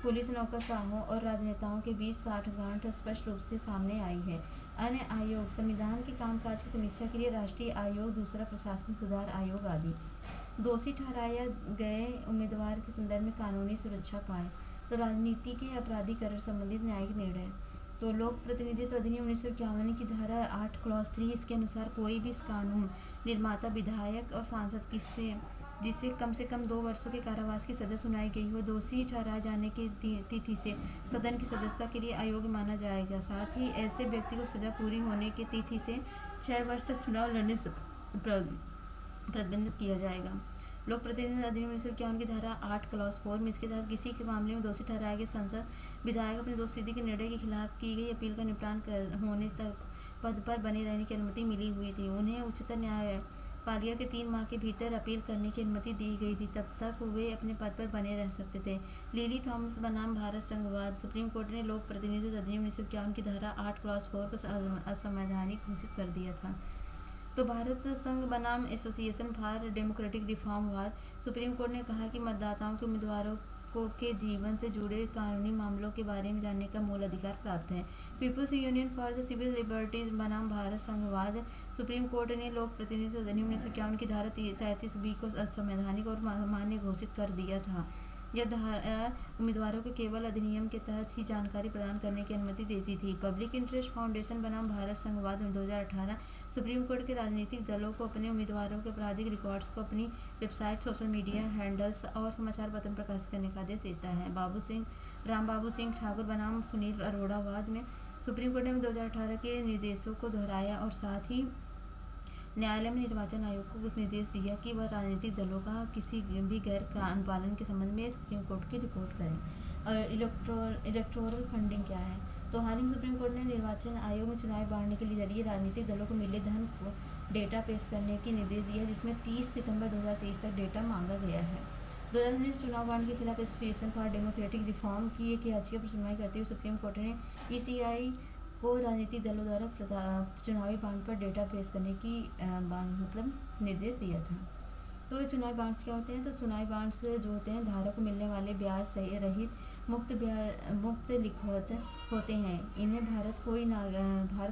पुलिस, नौकरशाहों और राजनेताओं के बीच साठगांठ स्पष्ट रूप से सामने आई है। अन्य आयोग। संविधान के कामकाज की समीक्षा के लिए राष्ट्रीय आयोग, दूसरा प्रशासनिक सुधार आयोग आदि। दोषी ठहराया गए उम्मीदवार के संदर्भ में कानूनी सुरक्षा पाए। तो राजनीति के अपराधीकरण संबंधित न्यायिक निर्णय। तो लोक प्रतिनिधित्व अधिनियम 1951 की धारा 8 क्लॉज 3, इसके अनुसार कोई भी कानून निर्माता, विधायक और सांसद जिसे कम से कम 2 वर्षों के कारावास की सजा सुनाई गई हो, दोषी ठहराए जाने की तिथि से सदन की सदस्यता के लिए अयोग्य माना जाएगा। साथ ही ऐसे व्यक्ति को सजा पूरी होने की तिथि से 6 वर्ष तक चुनाव लड़ने से प्रतिबंधित किया जाएगा। लोक प्रतिनिधित्व अधिनियम 1951 की धारा 8 क्लॉज 4 में इसके तहत किसी के मामले में दोषी ठहराए गए सांसद, विधायक अपने दोष सिद्धि के निर्णय के खिलाफ की गई अपील का निपटान होने तक पद पर बने रहने की अनुमति मिली हुई थी। उन्हें उच्चतम पालिया के 3 माह के भीतर अपील करने की अनुमति दी गई थी, तब तक वे अपने पद पर बने रह सकते थे। लिली थॉमस बनाम भारत संघवाद। सुप्रीम कोर्ट ने लोक प्रतिनिधित्व अधिनियम 1951 की धारा 8(4) को असंवैधानिक घोषित कर दिया था। तो भारत संघ बनाम एसोसिएशन फॉर डेमोक्रेटिक रिफॉर्मवाद। सुप्रीम कोर्ट ने कहा कि मतदाताओं के उम्मीदवारों को के जीवन से जुड़े कानूनी मामलों के बारे में जानने का मूल अधिकार प्राप्त है। People's union for the civil liberties बनाम भारत संघवाद। सुप्रीम कोर्ट ने लोक प्रतिनिधित्व अधिनियम 1951 की धारा 33(b) को असंवैधानिक और अमान्य घोषित कर दिया था। यह धारा उम्मीदवारों को केवल अधिनियम के तहत ही जानकारी प्रदान करने की अनुमति देती थी। पब्लिक इंटरेस्ट फाउंडेशन बनाम भारत संघवाद 2018। सुप्रीम कोर्ट के राजनीतिक दलों को अपने उम्मीदवारों के आपराधिक रिकॉर्ड्स को अपनी वेबसाइट, सोशल मीडिया हैंडल्स और समाचार पत्र में प्रकाशित करने का आदेश देता है। राम बाबू सिंह ठाकुर बनाम सुनील अरोड़ा वाद में सुप्रीम कोर्ट ने 2018 के निर्देशों को दोहराया और साथ ही न्यायालय में निर्वाचन आयोग को निर्देश दिया कि वह राजनीतिक दलों का किसी भी गैर अनुपालन के संबंध में सुप्रीम कोर्ट की रिपोर्ट करें। और इलेक्टोरल फंडिंग क्या है? तो हाल ही में सुप्रीम कोर्ट ने निर्वाचन आयोग में चुनाव बांटने के जरिए राजनीतिक दलों को मिले धन को डेटा पेश करने की निर्देश दिया है, जिसमें 30 सितंबर 2023 तक डेटा मांगा गया है। 2019 चुनाव बांड के खिलाफ एसोसिएशन फॉर डेमोक्रेटिक रिफॉर्म की एक याचिका पर सुनवाई करते हुए सुप्रीम कोर्ट ने ईसीआई को राजनीतिक दलों द्वारा चुनावी बांड पर डेटा पेश करने की निर्देश दिया था। तो ये चुनावी बांड्स क्या होते हैं? तो चुनावी बांड्स जो होते हैं धारक को मिलने वाले ब्याज सही रहित मुक्त लिखवत होते हैं। इन्हें भारत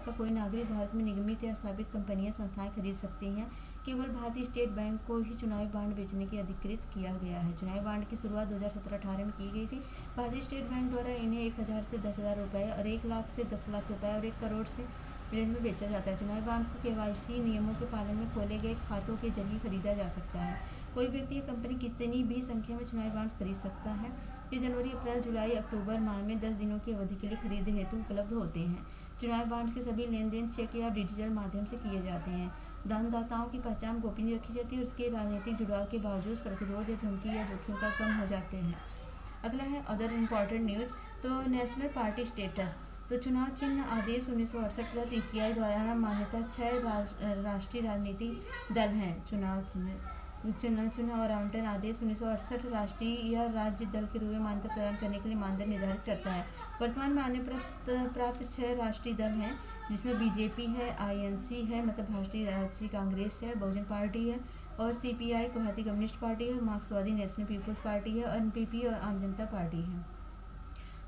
का कोई नागरिक भारत में निगमित या स्थापित कंपनियां संस्थाएं खरीद सकती हैं। केवल भारतीय स्टेट बैंक को ही चुनावी बांड बेचने की अधिकृत किया गया है। चुनावी बांड की शुरुआत 2017-18 में की गई थी। भारतीय स्टेट बैंक द्वारा इन्हें 1,000 से 10,000 रुपये और 1 लाख से 10 लाख रुपये और 1 करोड़ से रेंज में बेचा जाता है। चुनावी बांड्स को केवाईसी नियमों के पालन में खोले गए खातों के जरिए खरीदा जा सकता है। कोई व्यक्ति या कंपनी कितनी भी संख्या में चुनावी बांड्स खरीद सकता है। ये जनवरी, अप्रैल, जुलाई, अक्टूबर माह में 10 दिनों की अवधि के लिए खरीद हेतु उपलब्ध होते हैं। चुनावी बांड्स के सभी लेन देन चेक या डिजिटल माध्यम से किए जाते हैं। दानदाताओं की पहचान गोपनीय रखी जाती है और उसके राजनीतिक जुड़ाव के बावजूद प्रतिरोध या धमकी या जोखिम का कम हो जाते हैं। अगला है अदर इम्पॉर्टेंट न्यूज। तो नेशनल पार्टी स्टेटस। तो चुनाव चिन्ह आदेश 1968 के तहत ईसीआई द्वारा मान्यता 6 राष्ट्रीय राजनीतिक दल हैं। चुनाव और आवंटन आदेश 1968 राष्ट्रीय या राज्य दल के रूप में मान्यता प्रदान करने के लिए मानदंड निर्धारित करता है। वर्तमान में मान्यता प्राप्त 6 राष्ट्रीय दल हैं, जिसमें बीजेपी है, आईएनसी है भारतीय राष्ट्रीय कांग्रेस है, बहुजन पार्टी है और सीपीआई भारतीय कम्युनिस्ट पार्टी है, मार्क्सवादी नेशनल पीपुल्स पार्टी है और एनपीपी और आम जनता पार्टी है।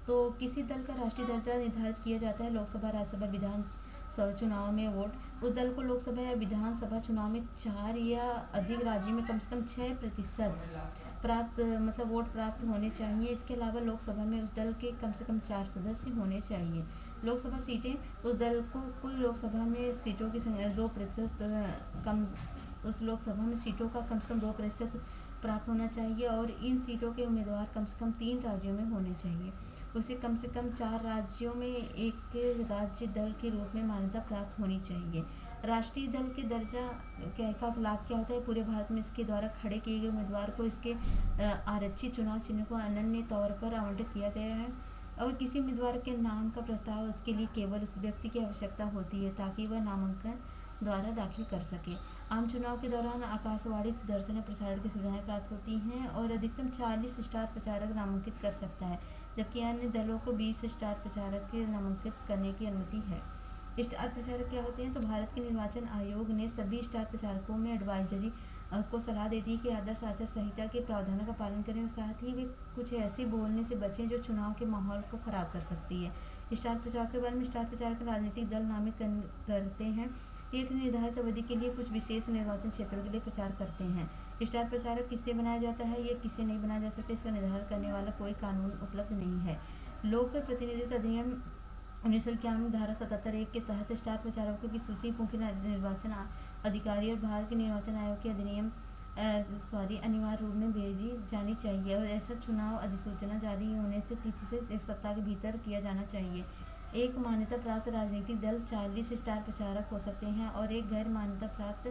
तो किसी दल का राष्ट्रीय दर्जा निर्धारित किया जाता है लोकसभा, राज्यसभा, विधानसभा चुनाव में वोट। उस दल को लोकसभा या विधानसभा चुनाव में 4 या अधिक राज्यों में कम से कम 6% वोट प्राप्त होने चाहिए। इसके अलावा लोकसभा में उस दल के कम से कम 4 सदस्य होने चाहिए। लोकसभा सीटें, उस दल को कुल लोकसभा में सीटों की संख्या 2% कम उस लोकसभा में सीटों का कम से कम 2% प्राप्त होना चाहिए और इन सीटों के उम्मीदवार कम से कम 3 राज्यों में होने चाहिए। उसे कम से कम 4 राज्यों में एक राज्य दल के रूप में मान्यता प्राप्त होनी चाहिए। राष्ट्रीय दल के दर्जा का लाभ क्या होता है? पूरे भारत में इसके द्वारा खड़े किए गए उम्मीदवार को इसके आरक्षित चुनाव चिन्ह को अनन्य तौर पर आवंटित किया गया है और किसी उम्मीदवार के नाम का प्रस्ताव उसके लिए केवल उस व्यक्ति की आवश्यकता होती है ताकि वह नामांकन द्वारा दाखिल कर सके। आम चुनाव के दौरान आकाशवाणी दर्शन और प्रसारण की सुविधाएं प्राप्त होती हैं और अधिकतम 40 स्टार प्रचारक नामांकित कर सकता है, जबकि अन्य दलों को 20 स्टार प्रचारक के नामांकित करने की अनुमति है। स्टार प्रचारक क्या होते हैं? तो भारत के निर्वाचन आयोग ने सभी स्टार प्रचारकों में एडवाइजरी को सलाह देती है कि आदर्श आचार संहिता के प्रावधानों का पालन करें और साथ ही वे कुछ ऐसे बोलने से बचें जो चुनाव के माहौल को खराब कर सकती है। स्टार प्रचारक के बारे में स्टार प्रचारक राजनीतिक दल नामित करते हैं। एक निर्धारित अवधि के लिए कुछ विशेष निर्वाचन क्षेत्रों के लिए प्रचार करते हैं। स्टार प्रचारक किससे बनाया जाता है या किससे नहीं बनाया जा सकता, इसका निर्धारण करने वाला कोई कानून उपलब्ध नहीं है। लोक प्रतिनिधित्व अधिनियम 1951 धारा 77(1) के तहत स्टार प्रचारकों की सूची मुख्य निर्वाचन अधिकारी और भारत के निर्वाचन आयोग के अधिनियम अनिवार्य रूप में भेजी जानी चाहिए और ऐसा चुनाव अधिसूचना जारी होने से तिथि से 1 सप्ताह के भीतर किया जाना चाहिए। एक मान्यता प्राप्त राजनीतिक दल 40 स्टार प्रचारक हो सकते हैं और एक गैर मान्यता प्राप्त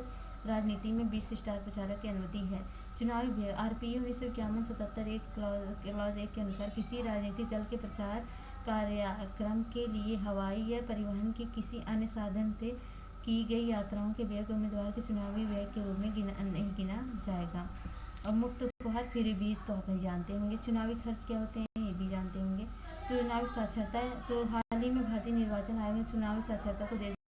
राजनीति में 20 स्टार प्रचारक की अनुमति है। चुनावी व्यय आरपीए 1951 77(1) क्लॉज 1 के अनुसार किसी राजनीतिक दल के प्रचार कार्यक्रम के लिए हवाई या परिवहन के किसी अन्य साधन से की गई यात्राओं के व्यय को उम्मीदवार के चुनावी व्यय के रूप में नहीं गिना जाएगा। और मुफ्त उपहार फ्री बीज तो आप ही जानते होंगे। चुनावी खर्च क्या होते हैं ये भी जानते होंगे। चुनावी साक्षरता है, तो हाल ही में भारतीय निर्वाचन आयोग ने चुनावी साक्षरता को